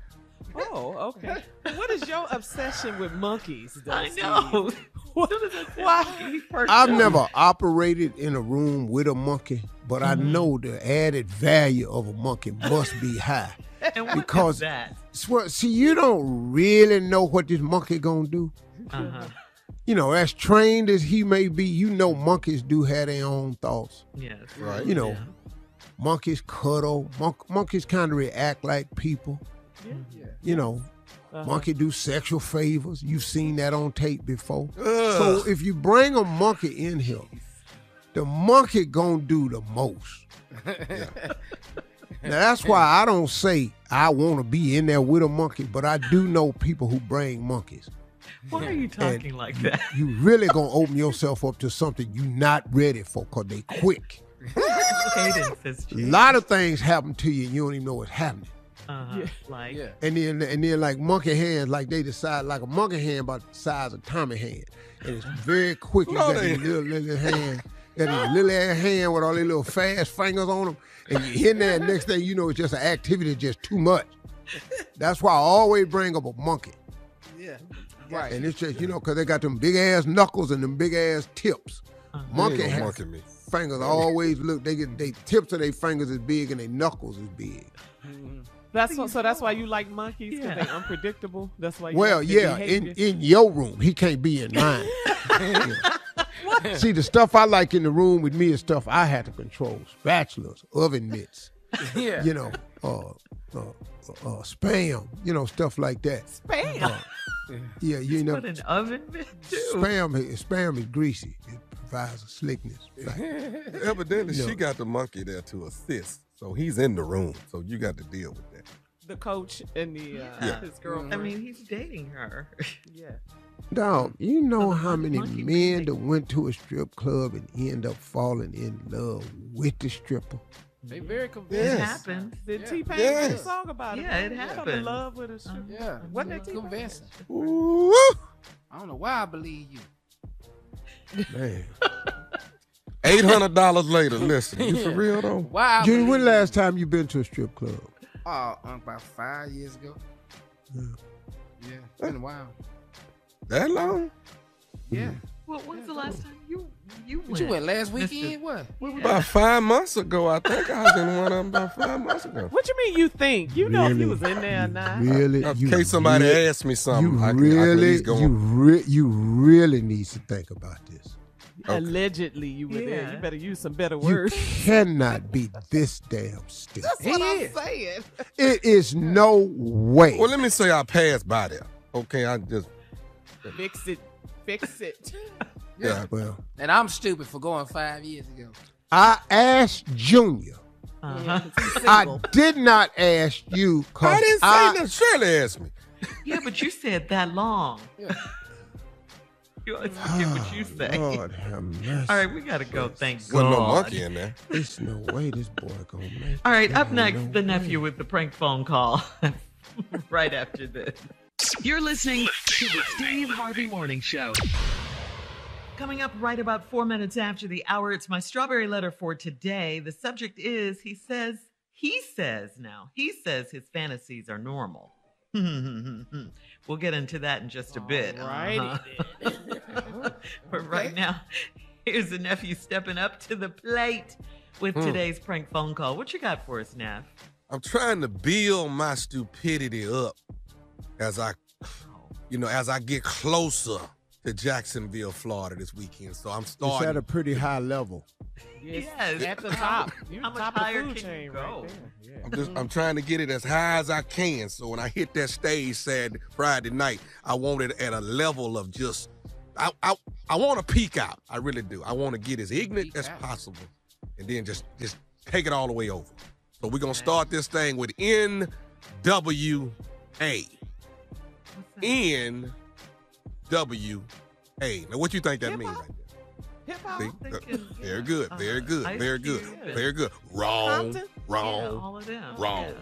Speaker 8: Oh, okay. What is your obsession with monkeys, though,
Speaker 3: I
Speaker 8: Steve?
Speaker 3: know.
Speaker 8: Why?
Speaker 1: I've never operated in a room with a monkey, but I know the added value of a monkey must be high.
Speaker 3: And what
Speaker 1: Because-
Speaker 3: is that?
Speaker 1: See, you don't really know what this monkey gonna do.
Speaker 3: Uh-huh.
Speaker 1: You know, as trained as he may be, you know monkeys do have their own thoughts.
Speaker 3: Yes.
Speaker 5: Right.
Speaker 1: You know, monkeys cuddle. Monkeys kind of react like people. You know, monkey do sexual favors. You've seen that on tape before. So if you bring a monkey in here, the monkey gonna do the most. Now that's why I don't say I want to be in there with a monkey, but I do know people who bring monkeys.
Speaker 3: Why are you talking like that?
Speaker 1: You really gonna open yourself up to something you not ready for, cause they quick.
Speaker 3: Cadence is
Speaker 1: A lot of things happen to you and you don't even know what's happening.
Speaker 3: like
Speaker 1: And then like monkey hands, like they decide like a monkey hand about the size of Tommy hand. And it's very quick. You
Speaker 5: No,
Speaker 1: got
Speaker 5: they
Speaker 1: these little hand. Got his little ass hand with all these little fast fingers on them. And you hit there, and next thing you know, it's just an activity just too much. That's why I always bring up a monkey.
Speaker 4: Yeah.
Speaker 1: Right. And it's just, because they got them big-ass knuckles and them big-ass tips. Monkey has fingers always look, they tips of their fingers is big and their knuckles is big.
Speaker 8: That's why you like monkeys, because they're unpredictable. That's why.
Speaker 1: In your room, he can't be in mine. See, the stuff I like in the room with me is stuff I had to control: spatulas, oven mitts, spam, stuff like that.
Speaker 3: Spam.
Speaker 8: Put an oven mitt too.
Speaker 1: Spam is greasy. It provides a slickness.
Speaker 5: Evidently, she got the monkey there to assist. So he's in the room, so you got to deal with that.
Speaker 8: The coach and his girlfriend.
Speaker 3: I mean, he's dating her.
Speaker 8: Yeah.
Speaker 1: Dog, you know how many men that went to a strip club and end up falling in love with the stripper?
Speaker 4: They very convinced.
Speaker 3: It happens.
Speaker 8: Did T-Pain make a song about it?
Speaker 3: Yeah, it happened.
Speaker 8: Fell in love with a stripper.
Speaker 4: Yeah.
Speaker 8: Wasn't that T-Pain?
Speaker 4: Convincing.
Speaker 1: Ooh.
Speaker 4: I don't know why I believe you.
Speaker 1: Man.
Speaker 5: $800 later. Listen, you for real though?
Speaker 4: Why?
Speaker 1: Junior, when last time you been to a strip club?
Speaker 4: About 5 years ago. Yeah, it's been a while.
Speaker 5: That long?
Speaker 4: Yeah.
Speaker 3: Well, when's the last time you went?
Speaker 4: You went last weekend? What?
Speaker 5: About 5 months ago, I think I was in one of them about 5 months ago.
Speaker 8: What you mean you think? You know if you was in there or not.
Speaker 1: Really?
Speaker 5: In case somebody asked me something, I can at least go
Speaker 1: you really need to think about this.
Speaker 5: Okay.
Speaker 8: Allegedly you were there. You better use some better words.
Speaker 1: You cannot be this damn stupid.
Speaker 8: That's what I'm saying.
Speaker 1: It is no way.
Speaker 5: Well, let me say I passed by there. Okay, I just...
Speaker 8: Fix it.
Speaker 1: Yeah, well.
Speaker 4: And I'm stupid for going 5 years ago.
Speaker 1: I asked Junior. I did not ask you.
Speaker 5: I didn't say nothing. Shirley asked me.
Speaker 3: Yeah, but you said that long.
Speaker 4: Yeah.
Speaker 3: You always forget what you say.
Speaker 1: Lord have mercy.
Speaker 3: All right, we got to go. Thank
Speaker 5: Wasn't
Speaker 3: God.
Speaker 5: no monkey in there.
Speaker 1: There's no way this boy gonna make it.
Speaker 3: All right, up next, the nephew with the prank phone call. Right after this.
Speaker 2: You're listening to the Steve Harvey Morning Show.
Speaker 3: Coming up right about 4 minutes after the hour, it's my strawberry letter for today. The subject is, he says his fantasies are normal. We'll get into that in just a bit.
Speaker 8: Right.
Speaker 3: But right now, here's the nephew stepping up to the plate with today's prank phone call. What you got for us, Neff?
Speaker 5: I'm trying to build my stupidity up as I get closer to Jacksonville, Florida this weekend. So I'm starting.
Speaker 1: It's at a pretty high level.
Speaker 3: Yes.
Speaker 8: At the top.
Speaker 3: How much higher can you go?
Speaker 8: Right there.
Speaker 5: I'm trying to get it as high as I can. So when I hit that stage Friday night, I want it at a level of just, I want to peak out. I really do. I want to get as ignorant as possible and then just take it all the way over. So we're going to start this thing with NWA. NWA. Now, what you think that means right there?
Speaker 8: Hip-hop.
Speaker 5: See? Very good. Very good. Very good. Very good. Wrong.
Speaker 3: Yeah,
Speaker 5: Wrong.
Speaker 3: all of them.
Speaker 5: Wrong.
Speaker 3: Yeah.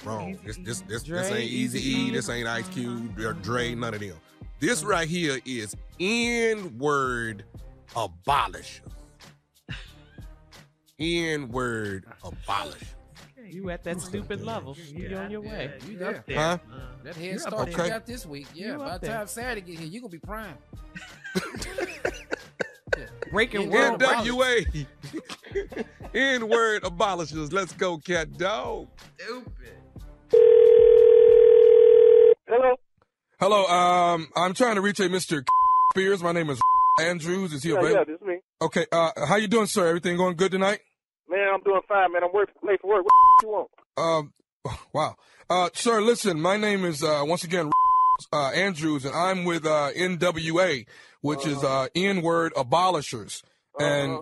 Speaker 5: Wrong.
Speaker 3: Easy,
Speaker 5: This
Speaker 8: Dre,
Speaker 5: ain't Easy-E. This ain't Ice Cube or Dre. None of them. This right here is N-word abolishers. N-word abolishers.
Speaker 8: You at that stupid level. You on your way.
Speaker 4: You got there.
Speaker 5: Huh?
Speaker 4: That head start you
Speaker 5: Okay.
Speaker 4: got this week. Yeah,
Speaker 8: You
Speaker 4: by
Speaker 8: up
Speaker 4: the
Speaker 8: there.
Speaker 4: time Saturday get here, you're going to be prime.
Speaker 8: Breaking world records.
Speaker 5: NWA. N-word abolishers. Let's go, cat dog.
Speaker 3: Stupid.
Speaker 9: Hello, I'm trying to reach a Mr. Spears. My name is Andrews. Is he available?
Speaker 7: Yeah, this is me.
Speaker 9: Okay, how you doing, sir? Everything going good tonight?
Speaker 7: Man, I'm doing fine, man. I'm late for work. What you want?
Speaker 9: Wow. Sir, listen, my name is, once again, Andrews, and I'm with, NWA, which is, N-word abolishers. And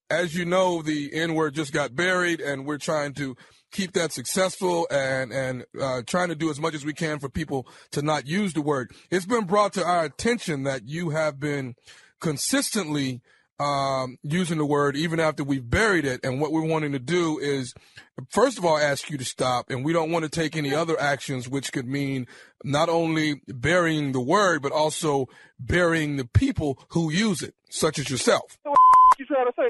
Speaker 9: as you know, the N-word just got buried, and we're trying to keep that successful and trying to do as much as we can for people to not use the word. It's been brought to our attention that you have been consistently using the word even after we've buried it. And what we're wanting to do is, first of all, ask you to stop. And we don't want to take any other actions, which could mean not only burying the word, but also burying the people who use it, such as yourself.
Speaker 10: you trying to say?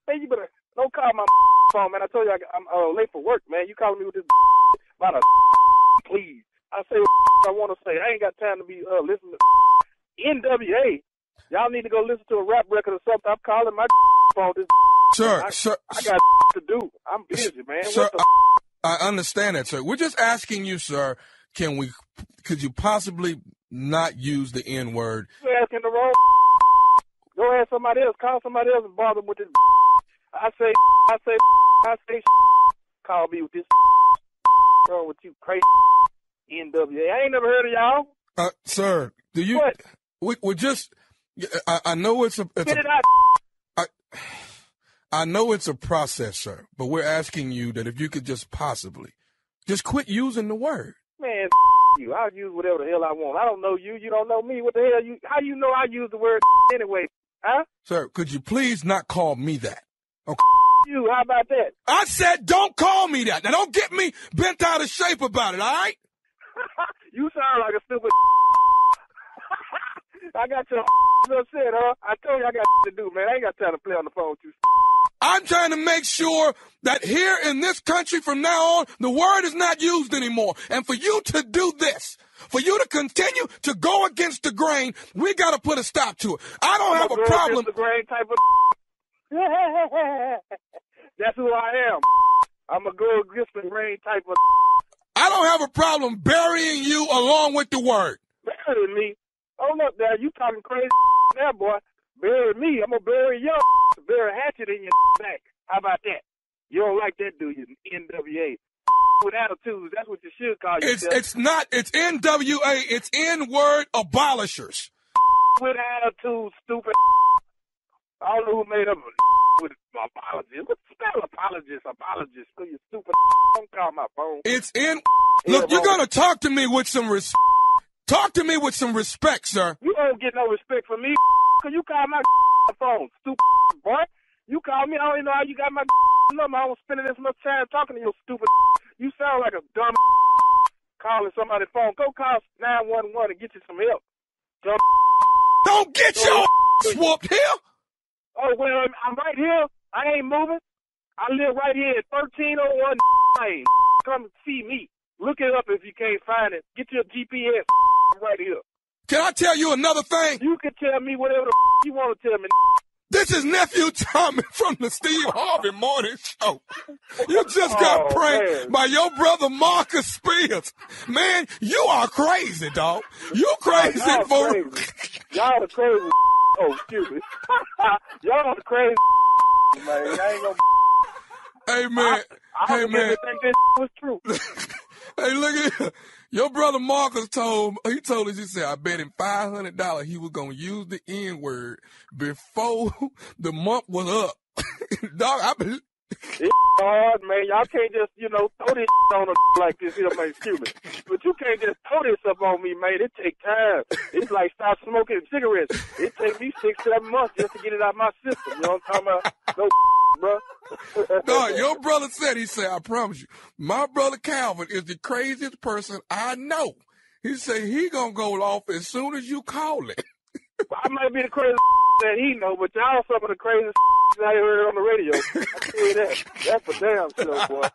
Speaker 10: Man, you better don't call my phone, man. I told you I'm late for work, man. You calling me with this about a please. I say what I want to say. I ain't got time to be listening to NWA. Y'all need to go listen to a rap record or something. I'm calling my phone. This
Speaker 9: Sir,
Speaker 10: I got to do. I'm busy, man.
Speaker 9: Sir, I understand that, sir. We're just asking you, sir, could you possibly not use the N-word?
Speaker 10: You're asking the wrong. Go ask somebody else. Call somebody else and bother them with this. I say, call me with this. Wrong with you, crazy NWA. I ain't never heard of y'all.
Speaker 9: Sir, do you?
Speaker 10: What?
Speaker 9: We're just. I know it's a.
Speaker 10: Get it out.
Speaker 9: I know it's a process, sir, but we're asking you that if you could just possibly just quit using the word.
Speaker 10: Man, you. I'll use whatever the hell I want. I don't know you. You don't know me. What the hell you? How you know I use the word anyway? Huh?
Speaker 9: Sir, could you please not call me that? Okay.
Speaker 10: You. How about that?
Speaker 9: I said don't call me that. Now don't get me bent out of shape about it, all right?
Speaker 10: You sound like a stupid. I got your upset, huh? I told you I got to do, man. I ain't got time to play on the phone with you.
Speaker 9: I'm trying to make sure that here in this country from now on, the word is not used anymore. And for you to do this, for you to continue to go against the grain, we got to put a stop to it. I don't have a problem.
Speaker 10: Against the grain type of. That's who I am. I'm a go against the grain type of.
Speaker 9: I don't have a problem burying you along with the word.
Speaker 10: Bury me? Oh, look, there, you talking crazy now, boy. Bury me. I'm going to bury your bury a hatchet in your back. How about that? You don't like that, do you? NWA. With attitudes. That's what you should call yourself.
Speaker 9: It's not. It's NWA. It's N-word abolishers.
Speaker 10: With attitudes, stupid. I don't know who made up with apologists. What spell apologist? Apologist. So you stupid. Don't call my phone.
Speaker 9: It's in. Look, you're going to talk to me with some respect. Talk to me with some respect, sir.
Speaker 10: You don't get no respect from me, because you call my phone, stupid boy. You call me, I don't even know how you got my number. I don't spend this much time talking to you, stupid. You sound like a dumb calling somebody's phone. Go call 911 and get you some help. Dumb.
Speaker 9: Don't get your whooped here.
Speaker 10: Oh, well, I'm right here. I ain't moving. I live right here at 1301 Lane. Come see me. Look it up if you can't find it. Get your GPS right here.
Speaker 9: Can I tell you another thing?
Speaker 10: You can tell me whatever the you want to tell me.
Speaker 9: This is Nephew Tommy from the Steve Harvey Morning Show. You just got pranked by your brother Marcus Spears. Man, you are crazy, dog. You crazy for
Speaker 10: crazy. Y'all are crazy. Oh, excuse me. Y'all are crazy, man. I ain't gonna.
Speaker 9: Hey, man.
Speaker 10: I don't think this was true.
Speaker 9: Hey, look at here. Your brother Marcus told us, he said, I bet him $500 he was going to use the N-word before the month was up. Dog, I believe.
Speaker 10: It's hard, man. Y'all can't just, throw this on a like this here, man. Excuse me. But you can't just throw this up on me, man. It take time. It's like stop smoking cigarettes. It take me 6-7 months just to get it out of my system. You know what I'm talking about? No, bro.
Speaker 9: No, your brother said, I promise you, my brother Calvin is the craziest person I know. He said he gonna go off as soon as you call it.
Speaker 10: I might be the craziest that he know, but y'all some of the craziest I heard on the radio. I tell you that. That's for damn sure, boy.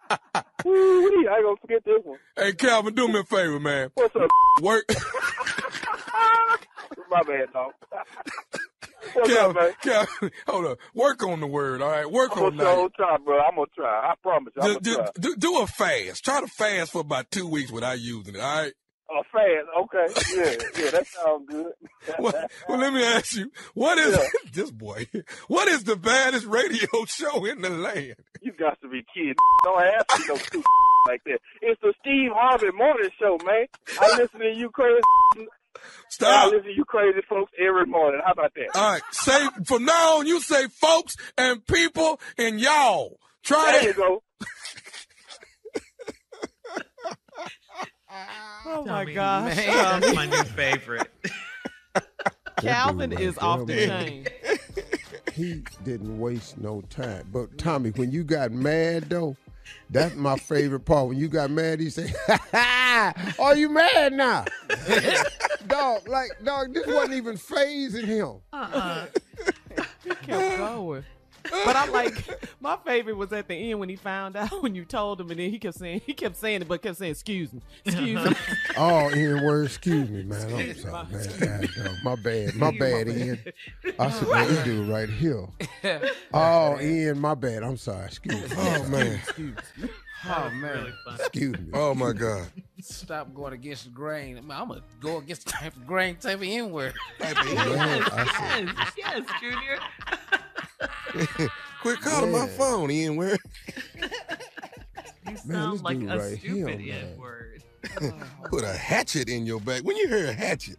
Speaker 10: Woo-wee, I ain't gonna forget this one.
Speaker 9: Hey, Calvin, do me a favor, man.
Speaker 10: What's up?
Speaker 9: Work.
Speaker 10: My bad, dog. What's up, man?
Speaker 9: Calvin, hold up. Work on the word, all right? Work on that.
Speaker 10: I'm gonna try, bro. I'm gonna try. I promise you. I'm gonna try.
Speaker 9: Do a fast. Try to fast for about 2 weeks without using it, all right?
Speaker 10: A fast, okay. Yeah, that sounds good.
Speaker 9: well, let me ask you, what is this boy? What is the baddest radio show in the land?
Speaker 10: You got to be kidding. Don't ask me no stupid like that. It's the Steve Harvey Morning Show, man. I listen to you crazy.
Speaker 9: Stop.
Speaker 10: I listen to you crazy folks every morning. How about that?
Speaker 9: All right. Say from now on, you say folks and people and y'all. Try
Speaker 10: there
Speaker 9: it.
Speaker 10: You go.
Speaker 8: Oh my gosh,
Speaker 3: That's my new favorite.
Speaker 8: Calvin is off the chain.
Speaker 1: He didn't waste no time. But Tommy, when you got mad though, that's my favorite part. When you got mad, he said, "Ha ha! Are you mad now?" Dog, this wasn't even phasing him.
Speaker 8: Kept going. But I like, my favorite was at the end when he found out when you told him, and then he kept saying it, but kept saying, excuse me.
Speaker 1: Oh, Ian word, excuse me, man. I'm sorry, man. God, no, my bad, Ian. I said, man, this dude right here. Oh, Ian, my bad. I'm sorry. Excuse me.
Speaker 5: Oh, man.
Speaker 4: Excuse me. Oh, man.
Speaker 3: Really fun.
Speaker 1: Excuse me.
Speaker 5: Oh, my God.
Speaker 4: Stop going against the grain. I'm going to go against the type of grain, type of N-word.
Speaker 3: Yes, Junior.
Speaker 5: Quit calling my phone, Ian Word.
Speaker 3: You
Speaker 1: Man,
Speaker 3: sound
Speaker 1: this
Speaker 3: like
Speaker 1: dude
Speaker 3: a
Speaker 1: right
Speaker 3: stupid
Speaker 1: here, man.
Speaker 3: N-word.
Speaker 5: Put a hatchet in your back. When you hear a hatchet,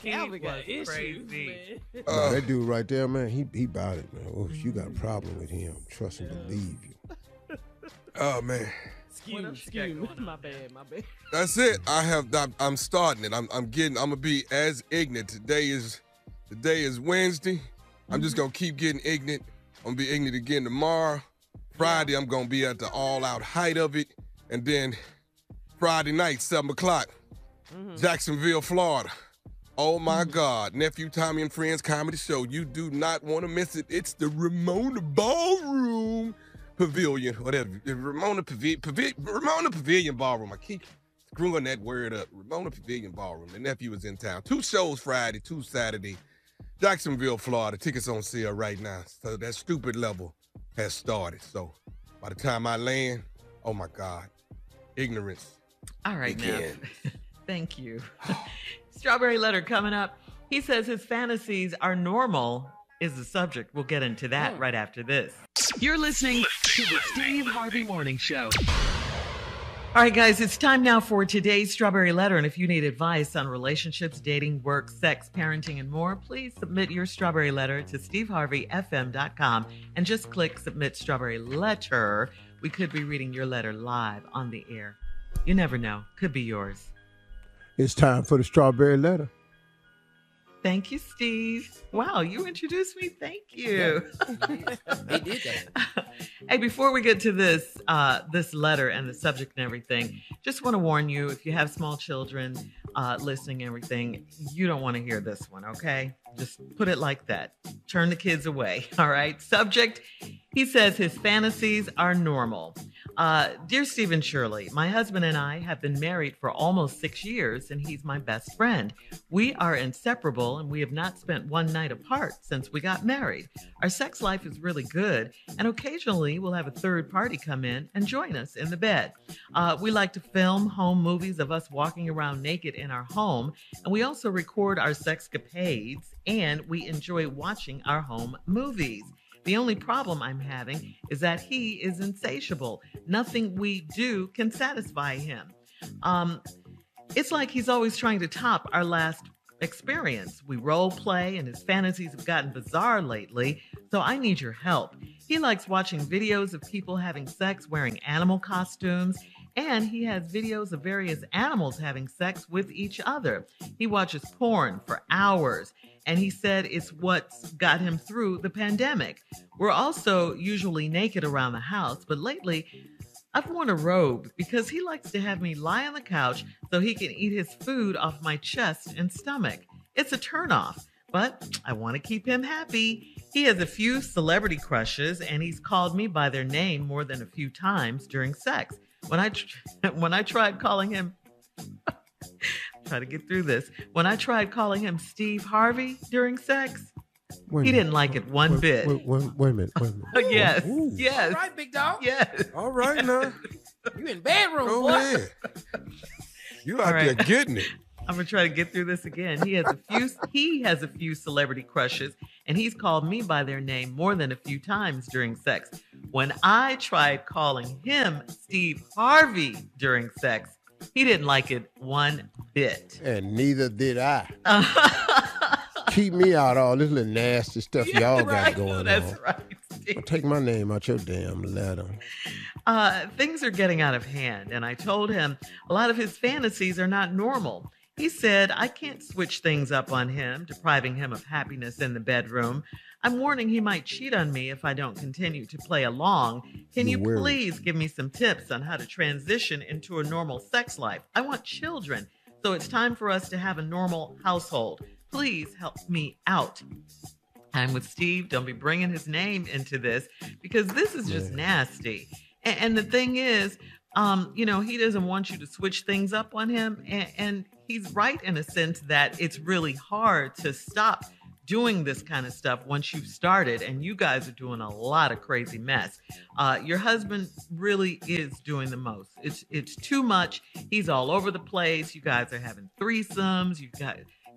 Speaker 8: Calvin got
Speaker 3: was
Speaker 8: issues,
Speaker 3: crazy.
Speaker 8: man.
Speaker 1: No, that dude right there, man, he about it, man. Oh, you got a problem with him. Trust and believe you.
Speaker 5: oh man,
Speaker 8: Excuse me. My bad.
Speaker 5: that's it. I'm starting it. I'm gonna be as ignorant. Today is Wednesday. I'm just gonna keep getting ignorant. I'm gonna be ignorant again tomorrow. Friday, I'm gonna be at the all-out height of it, and then Friday night, 7:00, Jacksonville, Florida. Oh my God, Nephew Tommy and Friends Comedy Show. You do not want to miss it. It's the Ramona Ballroom Pavilion, whatever. The Ramona Pavilion Ballroom. I keep screwing that word up. Ramona Pavilion Ballroom. The nephew is in town. 2 shows Friday, 2 Saturday. Jacksonville, Florida. Tickets on sale right now. So that stupid level has started. So by the time I land, oh my God, ignorance.
Speaker 3: All right,
Speaker 5: Again.
Speaker 3: now. Thank you. Strawberry Letter coming up. He says his fantasies are normal is the subject. We'll get into that right after this.
Speaker 2: You're listening to the Steve Harvey Morning Show.
Speaker 3: All right, guys, it's time now for today's Strawberry Letter. And if you need advice on relationships, dating, work, sex, parenting, and more, please submit your Strawberry Letter to steveharveyfm.com and just click Submit Strawberry Letter. We could be reading your letter live on the air. You never know. Could be yours.
Speaker 1: It's time for the Strawberry Letter.
Speaker 3: Thank you, Steve. Wow, you introduced me. Thank you.
Speaker 4: They did that.
Speaker 3: Hey, before we get to this letter and the subject and everything, just want to warn you, if you have small children listening and everything, you don't want to hear this one, okay? Just put it like that. Turn the kids away, all right? Subject, he says his fantasies are normal. Dear Steve and Shirley, my husband and I have been married for almost 6 years, and he's my best friend. We are inseparable, and we have not spent one night apart since we got married. Our sex life is really good, and occasionally we'll have a third party come in and join us in the bed. We like to film home movies of us walking around naked in our home, and we also record our sexcapades, and we enjoy watching our home movies. The only problem I'm having is that he is insatiable. Nothing we do can satisfy him. It's like he's always trying to top our last experience. We role play and his fantasies have gotten bizarre lately, so I need your help. He likes watching videos of people having sex wearing animal costumes, and he has videos of various animals having sex with each other. He watches porn for hours, and he said it's what's got him through the pandemic. We're also usually naked around the house, but lately I've worn a robe because he likes to have me lie on the couch so he can eat his food off my chest and stomach. It's a turnoff, but I want to keep him happy. He has a few celebrity crushes, and he's called me by their name more than a few times during sex. When I tried calling him, try to get through this. When I tried calling him Steve Harvey during sex, he didn't like it one bit.
Speaker 1: Wait a minute.
Speaker 3: Yes,
Speaker 1: Ooh.
Speaker 3: yes.
Speaker 4: All right, big dog.
Speaker 3: Yes.
Speaker 5: All right now.
Speaker 4: You in bedroom,
Speaker 5: Go
Speaker 4: boy.
Speaker 5: ahead. You out
Speaker 3: All right.
Speaker 5: there getting it.
Speaker 3: I'm gonna try to get through this again. He has a few celebrity crushes, and he's called me by their name more than a few times during sex. When I tried calling him Steve Harvey during sex, he didn't like it one bit.
Speaker 1: And neither did I. Keep me out all this little nasty stuff y'all got going on.
Speaker 3: That's right, Steve.
Speaker 1: Don't take my name out your damn letter.
Speaker 3: Things are getting out of hand, and I told him a lot of his fantasies are not normal. He said I can't switch things up on him, depriving him of happiness in the bedroom. I'm warning he might cheat on me if I don't continue to play along. Can you please give me some tips on how to transition into a normal sex life? I want children, so it's time for us to have a normal household. Please help me out. Time with Steve. Don't be bringing his name into this because this is just nasty. And the thing is, he doesn't want you to switch things up on him. And he's right in a sense that it's really hard to stop doing this kind of stuff once you've started, and you guys are doing a lot of crazy mess. Your husband really is doing the most. It's too much. He's all over the place. You guys are having threesomes. You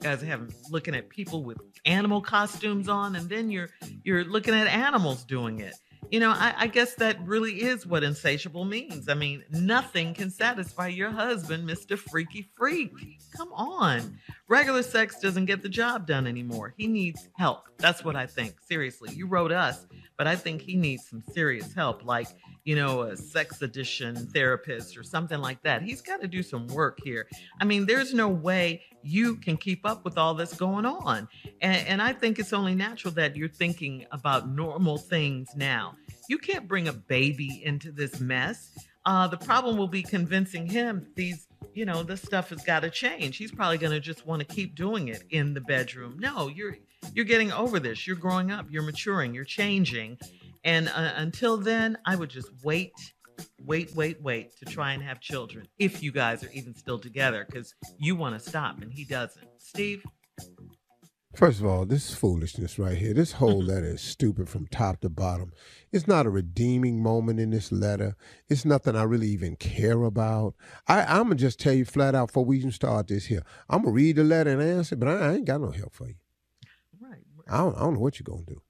Speaker 3: guys are looking at people with animal costumes on, and then you're looking at animals doing it. I guess that really is what insatiable means. I mean, nothing can satisfy your husband, Mr. Freaky Freak. Come on. Regular sex doesn't get the job done anymore. He needs help. That's what I think. Seriously, you wrote us, but I think he needs some serious help, like, a sex addiction therapist or something like that. He's got to do some work here. I mean, there's no way you can keep up with all this going on. And I think it's only natural that you're thinking about normal things now. You can't bring a baby into this mess. The problem will be convincing him this stuff has got to change. He's probably going to just want to keep doing it in the bedroom. No, you're getting over this. You're growing up. You're maturing. You're changing. And until then, I would just wait to try and have children, if you guys are even still together, because you want to stop and he doesn't. Steve?
Speaker 1: First of all, this is foolishness right here. This whole letter is stupid from top to bottom. It's not a redeeming moment in this letter. It's nothing I really even care about. I'm going to just tell you flat out before we even start this here. I'm going to read the letter and answer, but I ain't got no help for you.
Speaker 3: Right.
Speaker 1: I don't know what you're going to do.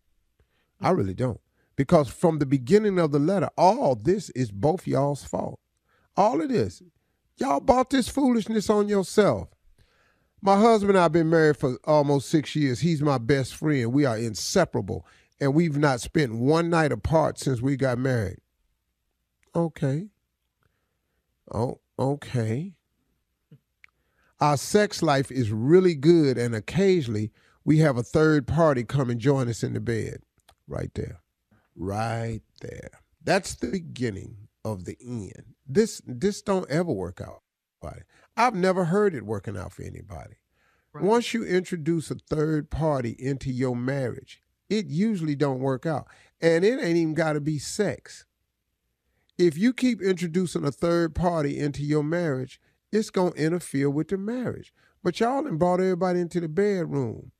Speaker 1: I really don't. Because from the beginning of the letter, all this is both y'all's fault. All it is. Y'all bought this foolishness on yourself. My husband and I have been married for almost 6 years. He's my best friend. We are inseparable. And we've not spent one night apart since we got married. Okay. Oh, okay. Our sex life is really good, and occasionally we have a third party come and join us in the bed. Right there. Right there. That's the beginning of the end. This don't ever work out. I've never heard it working out for anybody. Right. Once you introduce a third party into your marriage, it usually don't work out. And it ain't even got to be sex. If you keep introducing a third party into your marriage, it's going to interfere with the marriage. But y'all done brought everybody into the bedroom.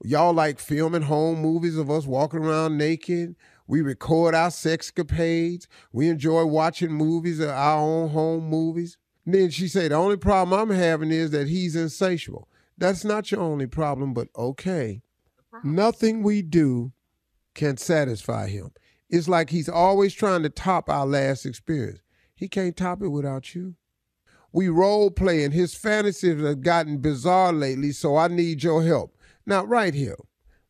Speaker 1: Y'all like filming home movies of us walking around naked. We record our sexcapades. We enjoy watching movies, our own home movies. And then she said, the only problem I'm having is that he's insatiable. That's not your only problem, but okay. Nothing we do can satisfy him. It's like he's always trying to top our last experience. He can't top it without you. We role play and his fantasies have gotten bizarre lately, so I need your help. Now, right here,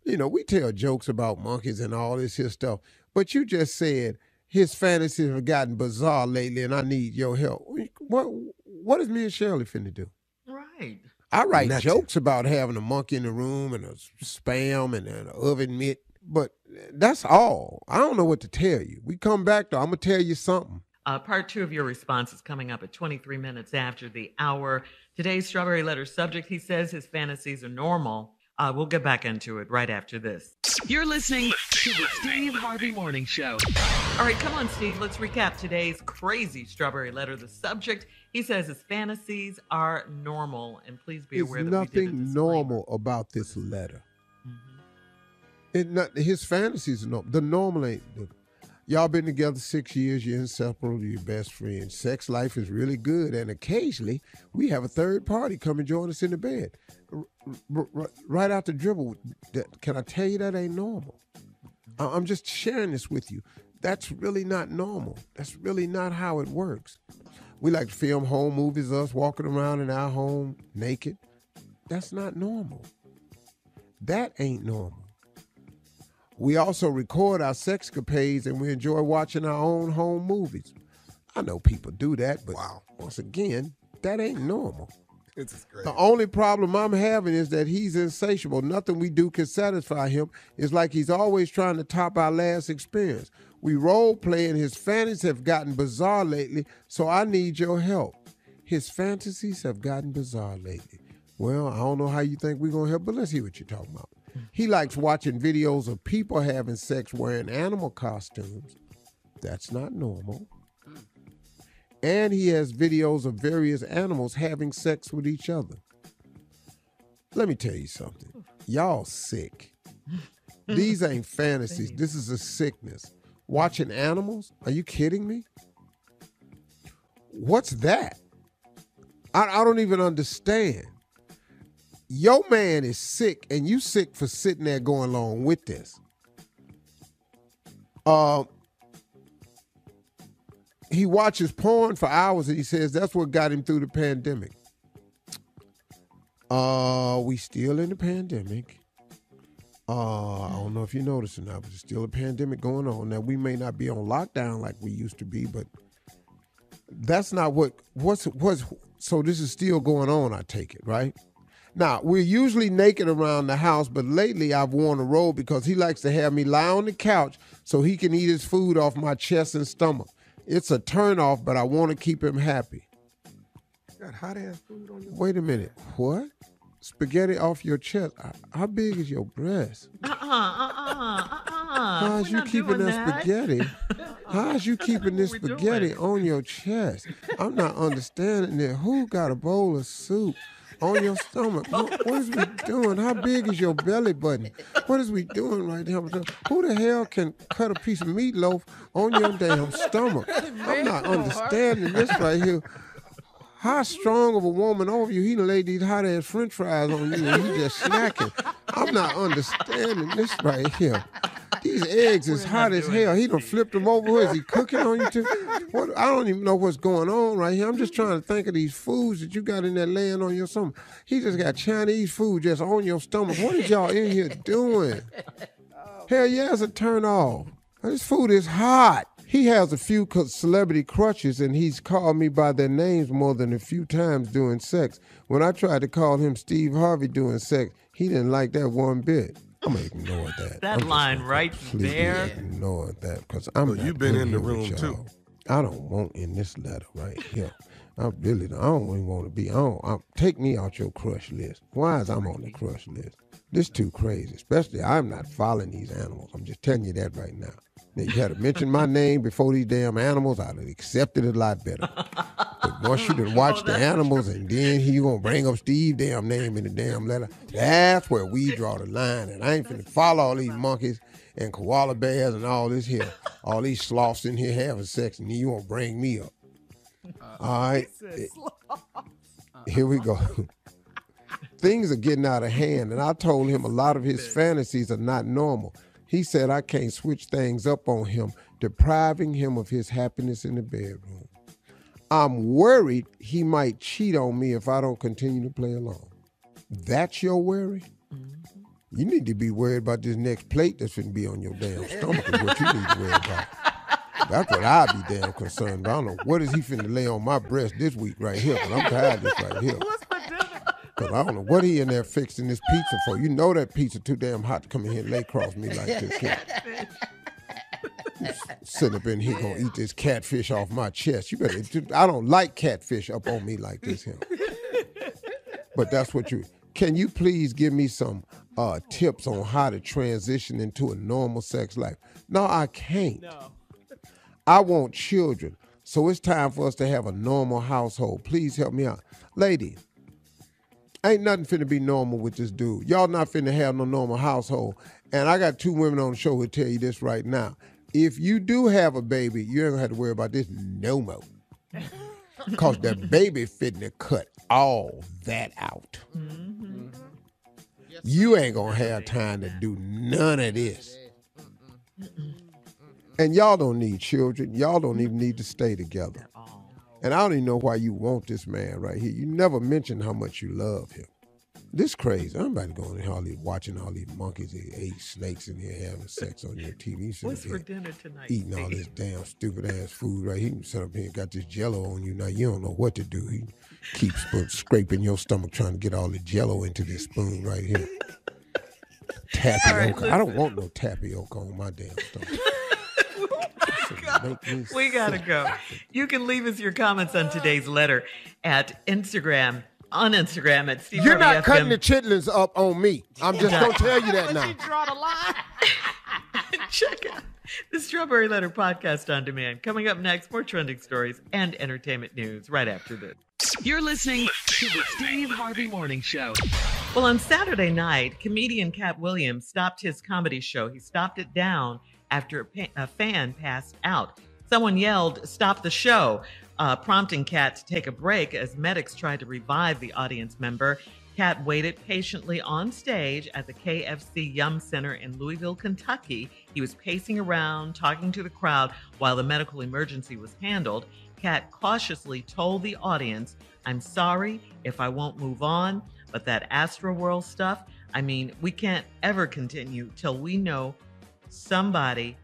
Speaker 1: we tell jokes about monkeys and all this here stuff, but you just said his fantasies have gotten bizarre lately and I need your help. What is me and Shirley finna do?
Speaker 3: Right.
Speaker 1: I write jokes about having a monkey in the room and a spam and an oven mitt, but that's all. I don't know what to tell you. We come back, though. I'm going to tell you something.
Speaker 3: Part 2 of your response is coming up at 23 minutes after the hour. Today's Strawberry Letter subject, he says his fantasies are normal. We'll get back into it right after this.
Speaker 2: You're listening to the Steve Harvey Morning Show.
Speaker 3: All right, come on, Steve. Let's recap today's crazy Strawberry Letter. The subject, he says his fantasies are normal. And please be aware that
Speaker 1: there's nothing normal about this letter. Mm-hmm. His fantasies are normal. The normal ain't. Y'all been together 6 years. You're inseparable. You're best friends. Sex life is really good. And occasionally, we have a third party come and join us in the bed. Right out the dribble. Can I tell you that ain't normal? I'm just sharing this with you. That's really not normal. That's really not how it works. We like to film home movies, us walking around in our home naked. That's not normal. That ain't normal. We also record our sexcapades and we enjoy watching our own home movies. I know people do that, but once again, that ain't normal.
Speaker 5: It's great.
Speaker 1: The only problem I'm having is that he's insatiable. Nothing we do can satisfy him. It's like he's always trying to top our last experience. We role play and his fantasies have gotten bizarre lately, so I need your help. His fantasies have gotten bizarre lately. Well, I don't know how you think we're going to help, but let's hear what you're talking about. He likes watching videos of people having sex wearing animal costumes. That's not normal. And he has videos of various animals having sex with each other. Let me tell you something. Y'all sick. These ain't fantasies. This is a sickness. Watching animals? Are you kidding me? What's that? I don't even understand. Your man is sick, and you sick for sitting there going along with this. He watches porn for hours, and he says that's what got him through the pandemic. We still in the pandemic. I don't know if you noticed or not, but there's still a pandemic going on. Now, we may not be on lockdown like we used to be, but that's not what's so this is still going on, I take it, right? Now, we're usually naked around the house, but lately I've worn a robe because he likes to have me lie on the couch so he can eat his food off my chest and stomach. It's a turnoff, but I want to keep him happy.
Speaker 5: Got hot ass food on your...
Speaker 1: Wait a minute. What? Spaghetti off your chest? How big is your breast? How is you keeping that spaghetti? How is you keeping this spaghetti on your chest? I'm not understanding it. Who got a bowl of soup on your stomach? What is we doing? How big is your belly button? What is we doing right now? Who the hell can cut a piece of meatloaf on your damn stomach? I'm not understanding this right here. How strong of a woman over you? He done laid these hot ass French fries on you and you just snacking. I'm not understanding this right here. These eggs is hot as hell. He done flipped them over. What is he cooking on you too? What? I don't even know what's going on right here. I'm just trying to think of these foods that you got in there laying on your stomach. He just got Chinese food just on your stomach. What is y'all in here doing? Hell yeah, it's a turn off. This food is hot. He has a few celebrity crushes, and he's called me by their names more than a few times during sex. When I tried to call him Steve Harvey during sex, he didn't like that one bit. I'm going to ignore that.
Speaker 3: That line right there.
Speaker 1: Ignore that, because I'm not
Speaker 5: you've been in the room, too.
Speaker 1: I don't want in this letter right here. I don't even want to be on. Take me out your crush list. Why is I'm on the crush list? This too crazy, especially I'm not following these animals. I'm just telling you that right now. Now, you had to mention my name before these damn animals, I'd have accepted it a lot better. But once you done watch the animals and then you gonna bring up Steve's damn name in the damn letter, that's where we draw the line. And I ain't finna follow all these monkeys and koala bears and all this here, all these sloths in here having sex, and then you gonna bring me up. All right, here we go. Things are getting out of hand, and I told him a lot of his fantasies are not normal. He said I can't switch things up on him, depriving him of his happiness in the bedroom. I'm worried he might cheat on me if I don't continue to play along. That's your worry? You need to be worried about this next plate that's finna be on your damn stomach is what you need to worry about. That's what I'd be damn concerned about. I don't know what is he finna lay on my breast this week right here, but I'm tired of this right here. Because I don't know what he in there fixing this pizza for. You know that pizza too damn hot to come in here and lay across me like this. Sit up in here gonna eat this catfish off my chest. You better. I don't like catfish up on me like this here. But that's what you. Can you please give me some tips on how to transition into a normal sex life? No, I can't. No. I want children, so it's time for us to have a normal household. Please help me out, lady. Ain't nothing finna be normal with this dude. Y'all not finna have no normal household. And I got two women on the show who tell you this right now. If you do have a baby, you ain't gonna have to worry about this no more. Because the baby finna cut all that out. Mm-hmm. You ain't gonna have time to do none of this. And y'all don't need children. Y'all don't even need to stay together. And I don't even know why you want this man right here. You never mentioned how much you love him. This crazy. I'm about to go in here watching all these monkeys and ate snakes in here having sex on your TV.
Speaker 3: What's for dinner tonight?
Speaker 1: Eating all this damn stupid ass food right here. He sit up here and got this jello on you. Now you don't know what to do. He keeps scraping your stomach trying to get all the jello into this spoon right here. Tapioca. Right, I don't want no tapioca on my damn stomach.
Speaker 3: We gotta go. You can leave us your comments on today's letter at Instagram on Instagram at Steve
Speaker 1: You're
Speaker 3: Harvey
Speaker 1: not
Speaker 3: FM.
Speaker 1: cutting the chitlins up on me. I'm just going to tell you that now.
Speaker 8: She draw the line.
Speaker 3: Check out the Strawberry Letter Podcast on demand. Coming up next, more trending stories and entertainment news right after this.
Speaker 2: You're listening to the Steve Harvey Morning Show.
Speaker 3: Well, on Saturday night, comedian Katt Williams stopped his comedy show. He stopped it down after a fan passed out. Someone yelled, "Stop the show," prompting Katt to take a break as medics tried to revive the audience member. Katt waited patiently on stage at the KFC Yum Center in Louisville, Kentucky. He was pacing around, talking to the crowd while the medical emergency was handled. Katt cautiously told the audience, "I'm sorry if I won't move on, but that Astroworld stuff, I mean, we can't ever continue till we know somebody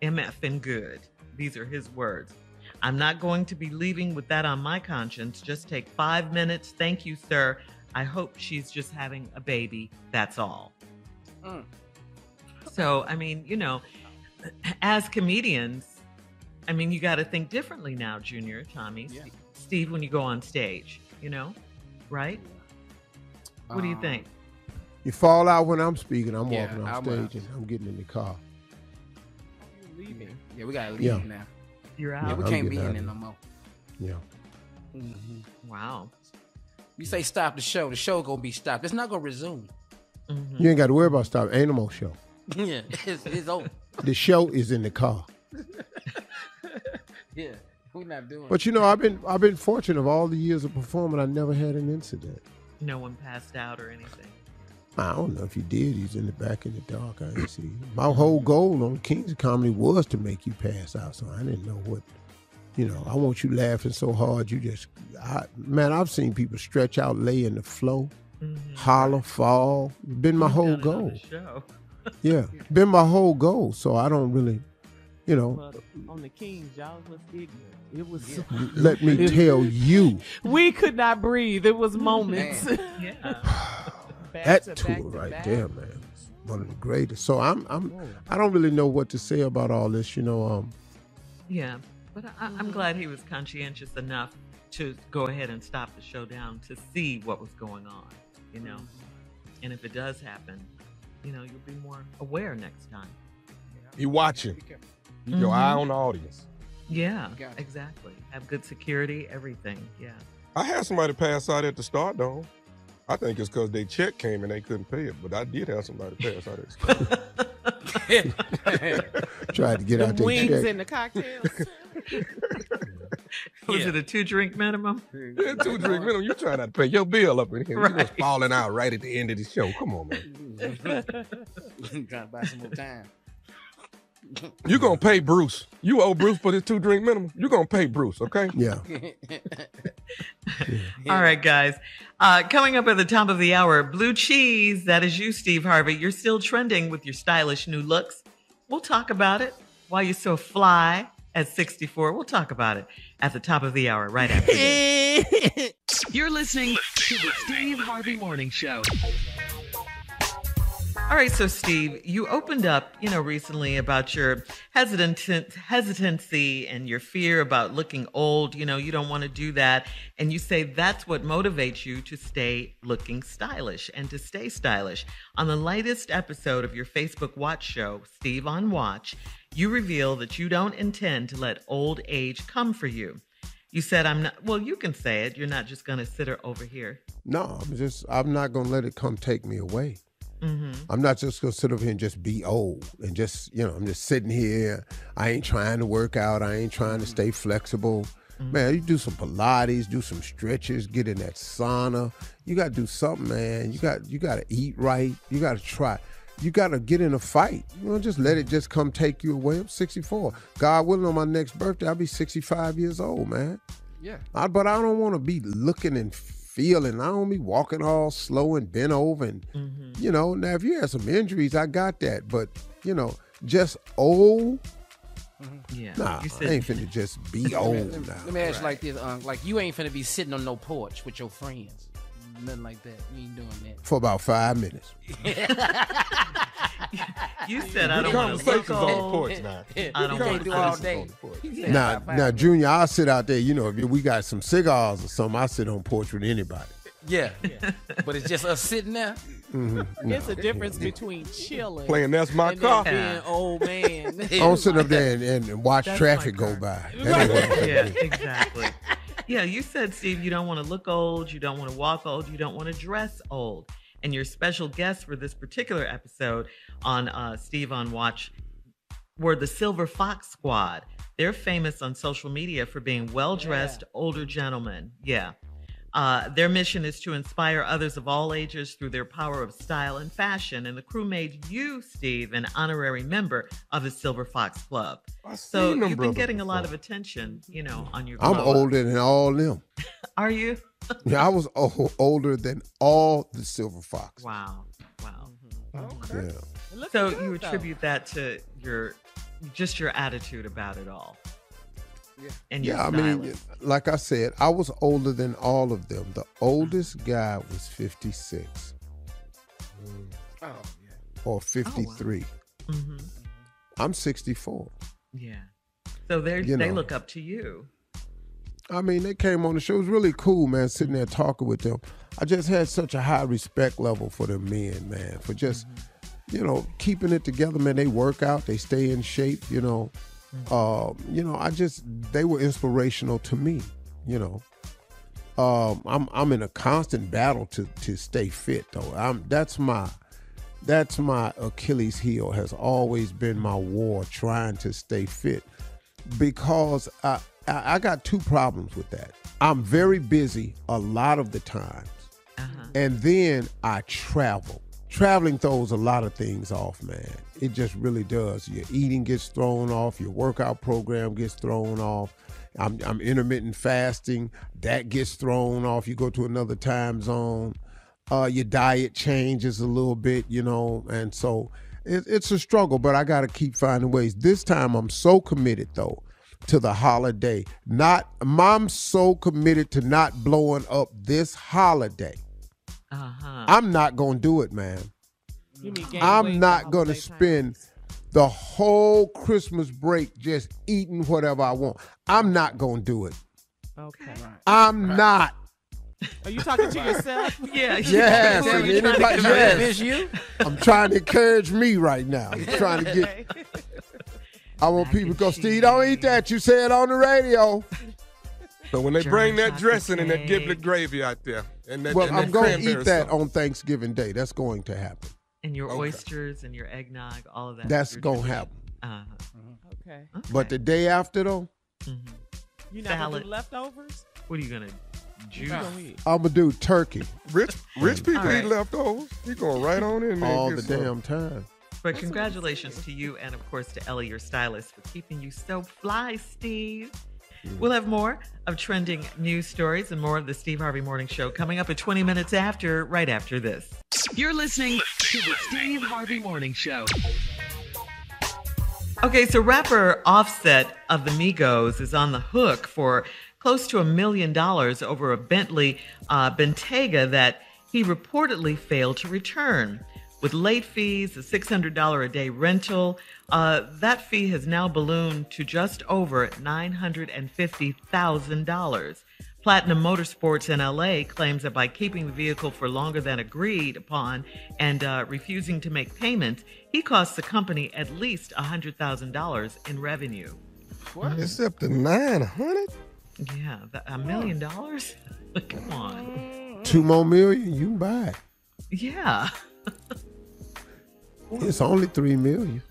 Speaker 3: MFing good." These are his words. "I'm not going to be leaving with that on my conscience. Just take 5 minutes. Thank you, sir. I hope she's just having a baby. That's all." So, I mean, as comedians, I mean, you got to think differently now, Junior, Tommy,
Speaker 4: Yeah.
Speaker 3: Steve, when you go on stage, right? What do you think?
Speaker 1: You fall out when I'm speaking. I'm
Speaker 4: Yeah,
Speaker 1: walking off stage and I'm getting in the car.
Speaker 4: Leaving. Yeah, we gotta leave
Speaker 1: Yeah.
Speaker 4: now.
Speaker 3: You're
Speaker 4: Yeah,
Speaker 3: out?
Speaker 4: we
Speaker 1: I'm
Speaker 4: can't be
Speaker 1: getting
Speaker 4: in
Speaker 1: out
Speaker 4: it
Speaker 1: of
Speaker 4: no more.
Speaker 1: Yeah.
Speaker 3: Wow.
Speaker 4: You say stop the show gonna be stopped. It's not gonna resume.
Speaker 1: You ain't got to worry about stopping. Ain't no more show.
Speaker 4: Yeah, it's over.
Speaker 1: The show is in the car.
Speaker 4: Yeah, we're not doing.
Speaker 1: But I've been fortunate of all the years of performing. I never had an incident.
Speaker 3: No one passed out or anything.
Speaker 1: I don't know if he did. He's in the back in the dark. I didn't see. My whole goal on Kings of Comedy was to make you pass out. So I didn't know what. I want you laughing so hard you just. I've seen people stretch out, lay in the flow, holler, fall. Been my whole goal. Yeah, been my whole goal. So I don't really,
Speaker 8: But on the Kings, y'all was ignorant. It was.
Speaker 1: Let me tell you.
Speaker 8: We could not breathe. It was moments.
Speaker 3: Yeah.
Speaker 1: That tour right there, man, is one of the greatest. So I don't really know what to say about all this,
Speaker 3: Yeah, but I'm glad he was conscientious enough to go ahead and stop the show down to see what was going on, And if it does happen, you'll be more aware next time.
Speaker 5: You watching. Keep your eye on the audience.
Speaker 3: Yeah, exactly. Have good security, everything. Yeah.
Speaker 5: I had somebody pass out at the Stardome. I think it's because their check came and they couldn't pay it, but I did have somebody pass out at the Stardome.
Speaker 1: Tried to get
Speaker 8: The
Speaker 1: out there.
Speaker 8: wings
Speaker 1: check.
Speaker 8: and the cocktails.
Speaker 3: Was it a 2-drink minimum?
Speaker 5: Yeah, 2 drink minimum. You trying not to pay your bill up in here. You was falling out right at the end of the show. Come on, man.
Speaker 4: Trying to buy some more time.
Speaker 5: You gonna pay Bruce. You owe Bruce for this 2 drink minimum. You gonna pay Bruce, okay?
Speaker 1: Yeah.
Speaker 3: All right, guys. Coming up at the top of the hour, blue cheese. That is you, Steve Harvey. You're still trending with your stylish new looks. We'll talk about it. Why you're so fly at 64. We'll talk about it at the top of the hour right after this.
Speaker 2: You're listening to the Steve Harvey Morning Show.
Speaker 3: All right, so Steve, you opened up, recently about your hesitancy and your fear about looking old. You don't want to do that. And you say that's what motivates you to stay looking stylish and to stay stylish. On the latest episode of your Facebook Watch show, Steve on Watch, you reveal that you don't intend to let old age come for you. You said, you can say it. You're not just going to sit over here.
Speaker 1: No, I'm not going to let it come take me away. I'm not just going to sit over here and just be old and just, I'm just sitting here. I ain't trying to work out. I ain't trying to stay flexible. Man, you do some Pilates, do some stretches, get in that sauna. You got to do something, man. You got to eat right. You got to try. You got to get in a fight. You don't just let it just come take you away. I'm 64. God willing, on my next birthday, I'll be 65 years old, man.
Speaker 4: Yeah.
Speaker 1: But I don't want to be looking and feeling. I don't be walking all slow and bent over. And, now if you have some injuries, I got that. But, just old.
Speaker 3: Yeah.
Speaker 1: Nah, I ain't finna just be old now.
Speaker 4: Let me ask you like this. Like you ain't finna be sitting on no porch with your friends. Nothing like that. You ain't doing that.
Speaker 1: For about 5 minutes.
Speaker 3: You said I don't want to look
Speaker 5: on the
Speaker 3: old.
Speaker 5: porch now.
Speaker 3: I don't want
Speaker 4: do
Speaker 3: to
Speaker 4: all
Speaker 3: sit
Speaker 4: day.
Speaker 1: Now, Junior, I'll sit out there. If we got some cigars or something, I'll sit on porch with anybody.
Speaker 4: Yeah. But it's just us sitting there.
Speaker 8: It's a difference between chilling
Speaker 5: Playing That's My
Speaker 8: and
Speaker 5: Car.
Speaker 8: then being old man.
Speaker 1: Don't sit up there and watch
Speaker 3: That's
Speaker 1: traffic
Speaker 3: my
Speaker 1: go
Speaker 3: car.
Speaker 1: by. That ain't what I'm
Speaker 3: Yeah,
Speaker 1: doing.
Speaker 3: exactly. Yeah, you said, Steve, you don't want to look old, you don't want to walk old, you don't want to dress old. And your special guests for this particular episode on Steve on Watch were the Silver Fox Squad. They're famous on social media for being well-dressed older gentlemen. Yeah. Their mission is to inspire others of all ages through their power of style and fashion. And the crew made you, Steve, an honorary member of the Silver Fox Club. So
Speaker 5: seen them
Speaker 3: you've been
Speaker 5: brothers
Speaker 3: getting a lot
Speaker 5: before.
Speaker 3: of attention, on your
Speaker 1: I'm
Speaker 3: glow up.
Speaker 1: older than all them.
Speaker 3: Are you?
Speaker 1: Yeah, I was older than all the Silver Fox.
Speaker 3: Wow.
Speaker 1: Yeah.
Speaker 3: So you attribute that to your attitude about it all. Yeah. And your
Speaker 1: Yeah, I mean,
Speaker 3: stylist.
Speaker 1: like I said, I was older than all of them. The oldest guy was 56 or 53.
Speaker 3: Mhm.
Speaker 1: I'm 64.
Speaker 3: Yeah. So they look up to you.
Speaker 1: I mean, they came on the show. It was really cool, man, sitting there talking with them. I just had such a high respect level for them men, man, for just, keeping it together, man. They work out, they stay in shape, they were inspirational to me, I'm in a constant battle to stay fit, though. That's my Achilles heel, has always been my war, trying to stay fit, because I got two problems with that. I'm very busy a lot of the times, and then I travel. Traveling throws a lot of things off, man. It just really does. Your eating gets thrown off. Your workout program gets thrown off. I'm intermittent fasting. That gets thrown off. You go to another time zone. Your diet changes a little bit, and so it's a struggle, but I got to keep finding ways. This time I'm so committed, though, to the holiday. I'm so committed to not blowing up this holiday. I'm not going to do it, man. I'm not going to spend the whole Christmas break just eating whatever I want. I'm not going to do it.
Speaker 8: Okay.
Speaker 1: I'm not.
Speaker 8: Are you talking to yourself?
Speaker 3: Yeah.
Speaker 1: Yes.
Speaker 3: You're
Speaker 1: and
Speaker 3: trying to
Speaker 1: anybody,
Speaker 3: convince
Speaker 1: yes.
Speaker 4: you?
Speaker 1: I'm trying to encourage me right now. I'm trying to get. I want people to go, Steve, don't eat that. You say it on the radio.
Speaker 5: So when they bring that
Speaker 3: chocolate
Speaker 5: dressing and that
Speaker 3: cake.
Speaker 5: giblet gravy out there, and that,
Speaker 1: Well,
Speaker 5: and
Speaker 1: I'm
Speaker 5: that
Speaker 1: going to
Speaker 5: cranberry
Speaker 1: eat that
Speaker 5: sauce.
Speaker 1: on Thanksgiving Day. That's going to happen.
Speaker 3: And your oysters and your eggnog, all of that.
Speaker 1: That's
Speaker 3: your
Speaker 1: going to
Speaker 3: tradition.
Speaker 1: happen.
Speaker 8: Okay.
Speaker 1: But the day after, though,
Speaker 8: You not gonna
Speaker 3: Salad.
Speaker 8: do leftovers?
Speaker 3: What are you gonna juice?
Speaker 1: I'm going to do turkey
Speaker 5: Rich people
Speaker 3: All right.
Speaker 5: eat leftovers. You going right on in there. and
Speaker 1: all
Speaker 5: get
Speaker 1: the
Speaker 5: some.
Speaker 1: damn time.
Speaker 3: But congratulations to you and, of course, to Ellie, your stylist, for keeping you so fly, Steve. We'll have more of trending news stories and more of the Steve Harvey Morning Show coming up at 20 minutes after, right after this.
Speaker 2: You're listening to the Steve Harvey Morning Show.
Speaker 3: Okay, so rapper Offset of the Migos is on the hook for close to $1 million over a Bentley Bentayga that he reportedly failed to return. With late fees, a $600 a day rental, that fee has now ballooned to just over $950,000. Platinum Motorsports in LA claims that by keeping the vehicle for longer than agreed upon and refusing to make payments, he cost the company at least $100,000 in revenue.
Speaker 5: What? Except the 900?
Speaker 3: Yeah, $1 million? Come on.
Speaker 1: 2 more million, you can buy it.
Speaker 3: Yeah.
Speaker 1: It's only 3 million.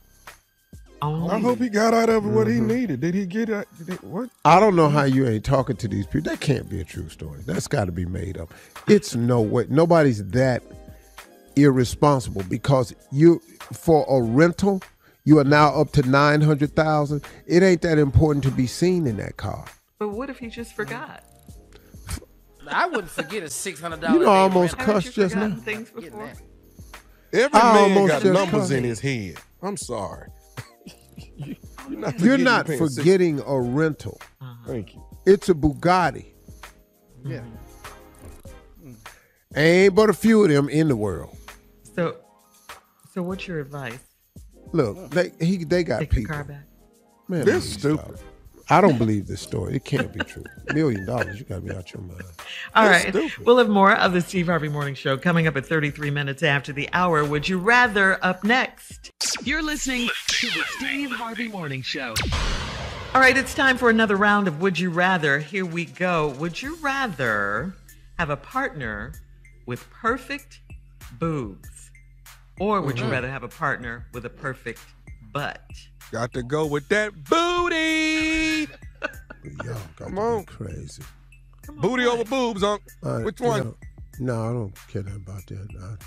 Speaker 5: I hope he got out of it what he needed. Did he get out? What?
Speaker 1: I don't know how you ain't talking to these people. That can't be a true story. That's got to be made up. It's no way. Nobody's that irresponsible, because for a rental, you are now up to $900,000. It ain't that important to be seen in that car.
Speaker 3: But what if he just forgot?
Speaker 4: I wouldn't forget a $600.
Speaker 1: You know, I almost
Speaker 3: Haven't
Speaker 1: cussed
Speaker 3: you
Speaker 1: just
Speaker 3: forgotten
Speaker 1: now.
Speaker 3: things before?
Speaker 5: Every
Speaker 1: I
Speaker 5: man
Speaker 1: almost
Speaker 5: got
Speaker 1: just
Speaker 5: numbers
Speaker 1: cussed.
Speaker 5: in his head. I'm sorry.
Speaker 1: You're not forgetting a rental.
Speaker 5: Thank you.
Speaker 1: It's a Bugatti.
Speaker 4: Yeah.
Speaker 1: Ain't but a few of them in the world.
Speaker 3: So what's your advice?
Speaker 1: Look, they got
Speaker 3: Take your
Speaker 1: people.
Speaker 3: car back.
Speaker 1: Man,
Speaker 5: This
Speaker 1: please
Speaker 5: stupid.
Speaker 1: stop. I don't believe this story. It can't be true. $1 million, you got to be out your mind.
Speaker 3: All
Speaker 1: That's
Speaker 3: right.
Speaker 1: stupid.
Speaker 3: We'll have more of the Steve Harvey Morning Show coming up at 33 minutes after the hour. Would you rather up next?
Speaker 2: You're listening to the Steve Harvey Morning Show.
Speaker 3: All right, it's time for another round of Would You Rather. Here we go. Would you rather have a partner with perfect boobs? Or would you rather have a partner with a perfect butt?
Speaker 5: Got to go with that booty.
Speaker 1: Y'all got
Speaker 5: Come
Speaker 1: to
Speaker 5: on.
Speaker 1: be crazy.
Speaker 5: Booty over boobs, Unc. Which one?
Speaker 1: No, I don't care nothing about that.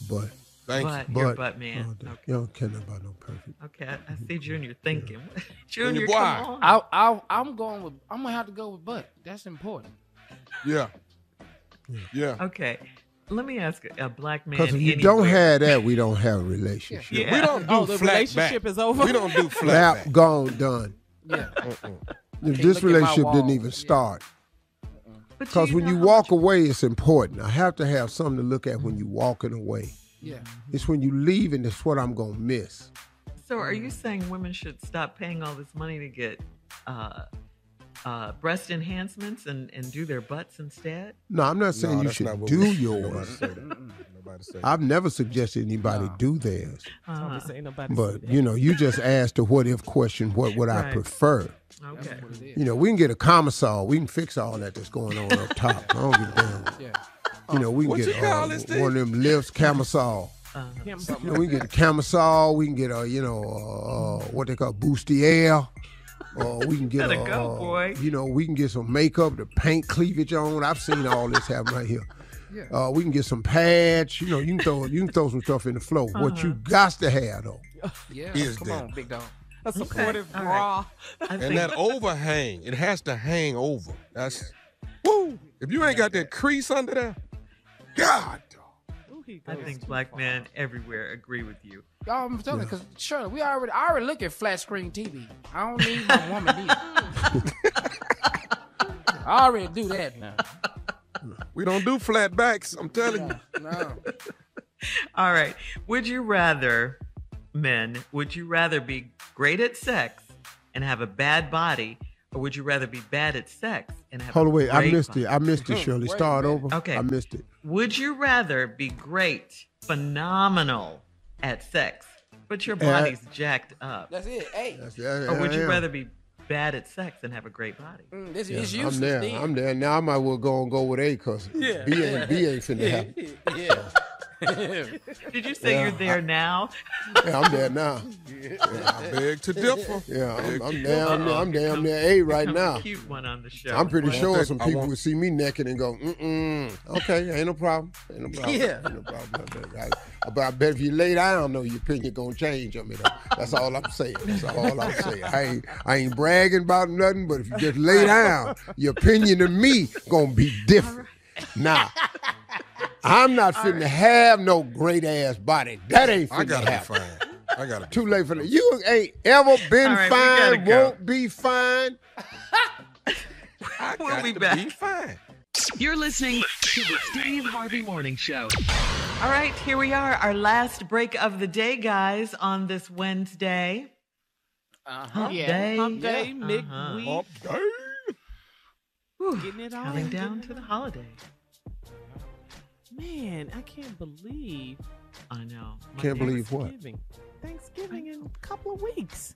Speaker 1: But
Speaker 5: Thank
Speaker 3: Butt,
Speaker 5: you.
Speaker 3: you're a
Speaker 1: But-
Speaker 3: butt man.
Speaker 1: you
Speaker 3: Okay.
Speaker 1: don't care nothing about no perfect.
Speaker 3: Okay, I see Junior thinking. Junior,
Speaker 5: boy.
Speaker 3: come on.
Speaker 4: I'm gonna have to go with butt. That's important.
Speaker 5: Yeah. Yeah.
Speaker 3: Okay, let me ask a black man.
Speaker 1: Because if you don't
Speaker 3: anywhere-
Speaker 1: have that, we don't have a relationship.
Speaker 3: Yeah.
Speaker 5: We don't do
Speaker 8: the
Speaker 5: flat
Speaker 8: relationship
Speaker 5: back.
Speaker 8: is over.
Speaker 5: We don't do flat
Speaker 1: Lap,
Speaker 5: back.
Speaker 1: gone, done.
Speaker 4: Yeah.
Speaker 1: If
Speaker 4: look
Speaker 1: this
Speaker 4: at my
Speaker 1: relationship didn't
Speaker 4: wall.
Speaker 1: even start.
Speaker 3: But do
Speaker 1: Because when
Speaker 3: know
Speaker 1: you
Speaker 3: how
Speaker 1: walk
Speaker 3: much-
Speaker 1: away, it's important. I have to have something to look at when you walking away.
Speaker 4: Yeah.
Speaker 1: It's when you leaving that's what I'm going to miss.
Speaker 3: So are you saying women should stop paying all this money to get breast enhancements and do their butts instead?
Speaker 1: No, I'm not saying
Speaker 5: No,
Speaker 1: you
Speaker 5: that's not
Speaker 1: should
Speaker 5: what
Speaker 1: do
Speaker 5: we-
Speaker 1: yours.
Speaker 5: Nobody say that. Nobody say that.
Speaker 1: I've never suggested anybody do theirs.
Speaker 8: Tommy say nobody
Speaker 1: But,
Speaker 8: see that.
Speaker 1: you know, you just asked the what if question, what would I
Speaker 3: Right.
Speaker 1: prefer?
Speaker 3: Okay.
Speaker 1: You know, we can get a commissar. We can fix all that that's going on up top. I don't give a damn.
Speaker 4: Yeah.
Speaker 1: You know, we can
Speaker 5: What
Speaker 1: get
Speaker 5: you call this thing?
Speaker 1: one of them lifts, camisole.
Speaker 8: Him
Speaker 1: You know, we can get a camisole. We can get what they call bustier. Or we can get
Speaker 3: Gotta go, boy.
Speaker 1: You know, we can get some makeup to paint cleavage on. I've seen all this happen right here.
Speaker 4: Yeah.
Speaker 1: We can get some pads. You know, you can throw some stuff in the floor. What you got to have though?
Speaker 4: Yeah.
Speaker 5: Is
Speaker 4: Come
Speaker 5: that-
Speaker 4: on, big dog.
Speaker 8: A supportive
Speaker 3: all
Speaker 8: bra.
Speaker 3: I
Speaker 5: And
Speaker 3: think
Speaker 5: that overhang, it has to hang over. That's woo. If you ain't got that crease under there, God.
Speaker 8: Ooh, he
Speaker 3: I
Speaker 8: goes
Speaker 3: think
Speaker 8: too
Speaker 3: black
Speaker 8: far.
Speaker 3: men everywhere agree with you.
Speaker 4: Y'all, I'm telling you, because Shirley, I already look at flat screen TV. I don't need my woman either. I already do that now.
Speaker 5: We don't do flat backs. I'm telling you.
Speaker 4: No.
Speaker 3: All right. Would you rather, men, would you rather be great at sex and have a bad body, or would you rather be bad at sex and have
Speaker 1: Hold
Speaker 3: a
Speaker 1: on, wait. I
Speaker 3: great
Speaker 1: missed
Speaker 3: body?
Speaker 1: it. I missed it, Shirley.
Speaker 4: Wait a
Speaker 1: Start
Speaker 4: minute.
Speaker 1: over.
Speaker 3: Okay.
Speaker 1: I missed it.
Speaker 3: Would you rather be great, phenomenal at sex, but your body's jacked up?
Speaker 4: That's it. Hey.
Speaker 3: Or would you
Speaker 1: Yeah.
Speaker 3: rather be bad at sex and have a great body?
Speaker 4: It's
Speaker 1: Yeah,
Speaker 4: useless.
Speaker 1: I'm there.
Speaker 4: then.
Speaker 1: I'm there. Now I might well go with A because B ain't finna happen.
Speaker 4: Yeah.
Speaker 3: Did you say you're there now?
Speaker 1: Yeah, I'm there now.
Speaker 5: I beg to differ.
Speaker 1: Yeah, I'm damn near A right
Speaker 3: I'm
Speaker 1: now.
Speaker 3: a cute one on the show.
Speaker 1: I'm pretty
Speaker 5: Well,
Speaker 1: sure
Speaker 5: I
Speaker 1: some
Speaker 5: think I
Speaker 1: people
Speaker 5: want-
Speaker 1: would see me naked and go, okay, ain't no problem. Ain't no problem.
Speaker 4: Yeah.
Speaker 1: Ain't no problem. But I bet if you lay down, though, your opinion gonna change on me, though. That's all I'm saying. That's all I'm saying. I ain't bragging about nothing, but if you just lay down, your opinion of me gonna be different. Now, I'm not finna have no great ass body. That ain't
Speaker 5: I
Speaker 1: finna
Speaker 5: gotta be
Speaker 1: happen.
Speaker 5: fine. I gotta be
Speaker 1: Too late for that. You ain't ever been
Speaker 3: All right, we gotta
Speaker 1: fine,
Speaker 3: go.
Speaker 1: won't be fine.
Speaker 3: We'll
Speaker 5: got
Speaker 3: be
Speaker 5: to
Speaker 3: back.
Speaker 5: be fine.
Speaker 2: You're listening to the Steve Harvey Morning Show.
Speaker 3: All right, here we are, our last break of the day, guys, on this Wednesday. Hump
Speaker 8: Yeah.
Speaker 3: day.
Speaker 8: Hump day,
Speaker 3: Uh-huh.
Speaker 8: midweek.
Speaker 5: Up day.
Speaker 3: Whew,
Speaker 8: Getting it on.
Speaker 3: Counting down to the holiday.
Speaker 8: Man, I can't believe.
Speaker 3: I know.
Speaker 1: Can't believe what?
Speaker 8: Thanksgiving in a couple of weeks.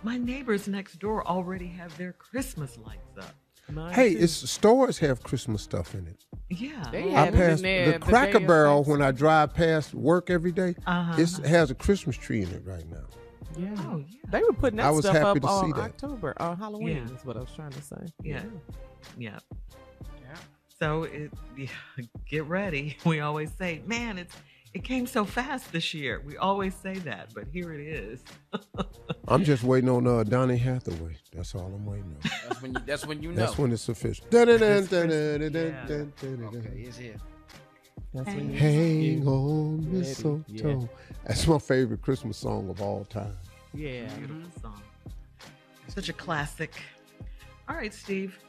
Speaker 3: My neighbors next door already have their Christmas lights up.
Speaker 8: Mine
Speaker 1: Hey,
Speaker 8: too.
Speaker 1: it's stores have Christmas stuff in it.
Speaker 3: Yeah.
Speaker 8: They
Speaker 1: I
Speaker 8: had it in
Speaker 1: pass
Speaker 8: there
Speaker 1: the
Speaker 8: the
Speaker 1: Cracker
Speaker 8: day of
Speaker 1: Barrel when I drive past work every day.
Speaker 3: Uh-huh.
Speaker 1: It has a Christmas tree in it right now.
Speaker 8: Yeah.
Speaker 3: Oh, yeah.
Speaker 8: They were putting that
Speaker 1: I was
Speaker 8: stuff
Speaker 1: happy
Speaker 8: up
Speaker 1: to
Speaker 8: on
Speaker 1: see that.
Speaker 8: October, on Halloween
Speaker 3: Yeah.
Speaker 8: is what I was trying to say.
Speaker 3: Yeah. Yeah. So get ready. We always say, man, it came so fast this year. We always say that, but here it is.
Speaker 1: I'm just waiting on Donny Hathaway. That's all I'm waiting on.
Speaker 4: That's when you know.
Speaker 1: That's when it's official.
Speaker 3: Christmas,
Speaker 4: Okay, it's here.
Speaker 8: That's when you
Speaker 1: Hang
Speaker 8: get
Speaker 1: on
Speaker 8: ready.
Speaker 1: mistletoe.
Speaker 8: Yeah.
Speaker 1: That's my favorite Christmas song of all time.
Speaker 8: Yeah.
Speaker 3: Beautiful song. Such a classic. All right, Steve.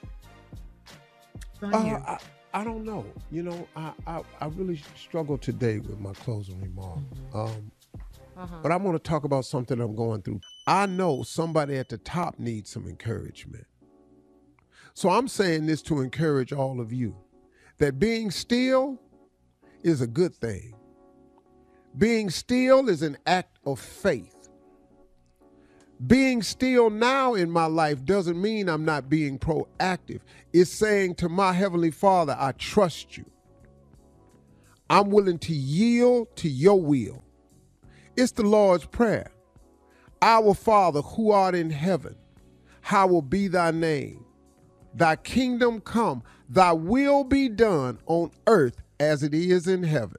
Speaker 3: It's on you.
Speaker 1: I don't know. You know, I really struggled today with my closing remark. But I want to talk about something I'm going through. I know somebody at the top needs some encouragement. So I'm saying this to encourage all of you, that being still is a good thing. Being still is an act of faith. Being still now in my life doesn't mean I'm not being proactive. It's saying to my Heavenly Father, I trust you. I'm willing to yield to your will. It's the Lord's Prayer. Our Father, who art in heaven, hallowed be thy name. Thy kingdom come, thy will be done on earth as it is in heaven.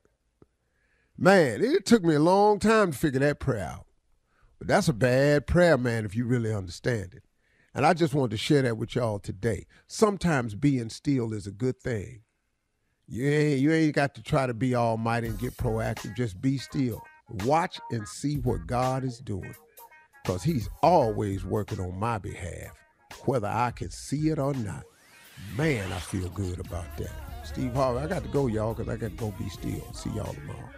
Speaker 1: Man, it took me a long time to figure that prayer out. But that's a bad prayer, man, if you really understand it. And I just wanted to share that with y'all today. Sometimes being still is a good thing. You ain't got to try to be almighty and get proactive. Just be still. Watch and see what God is doing. Because he's always working on my behalf, whether I can see it or not. Man, I feel good about that. Steve Harvey, I got to go, y'all, because I got to go be still. See y'all tomorrow.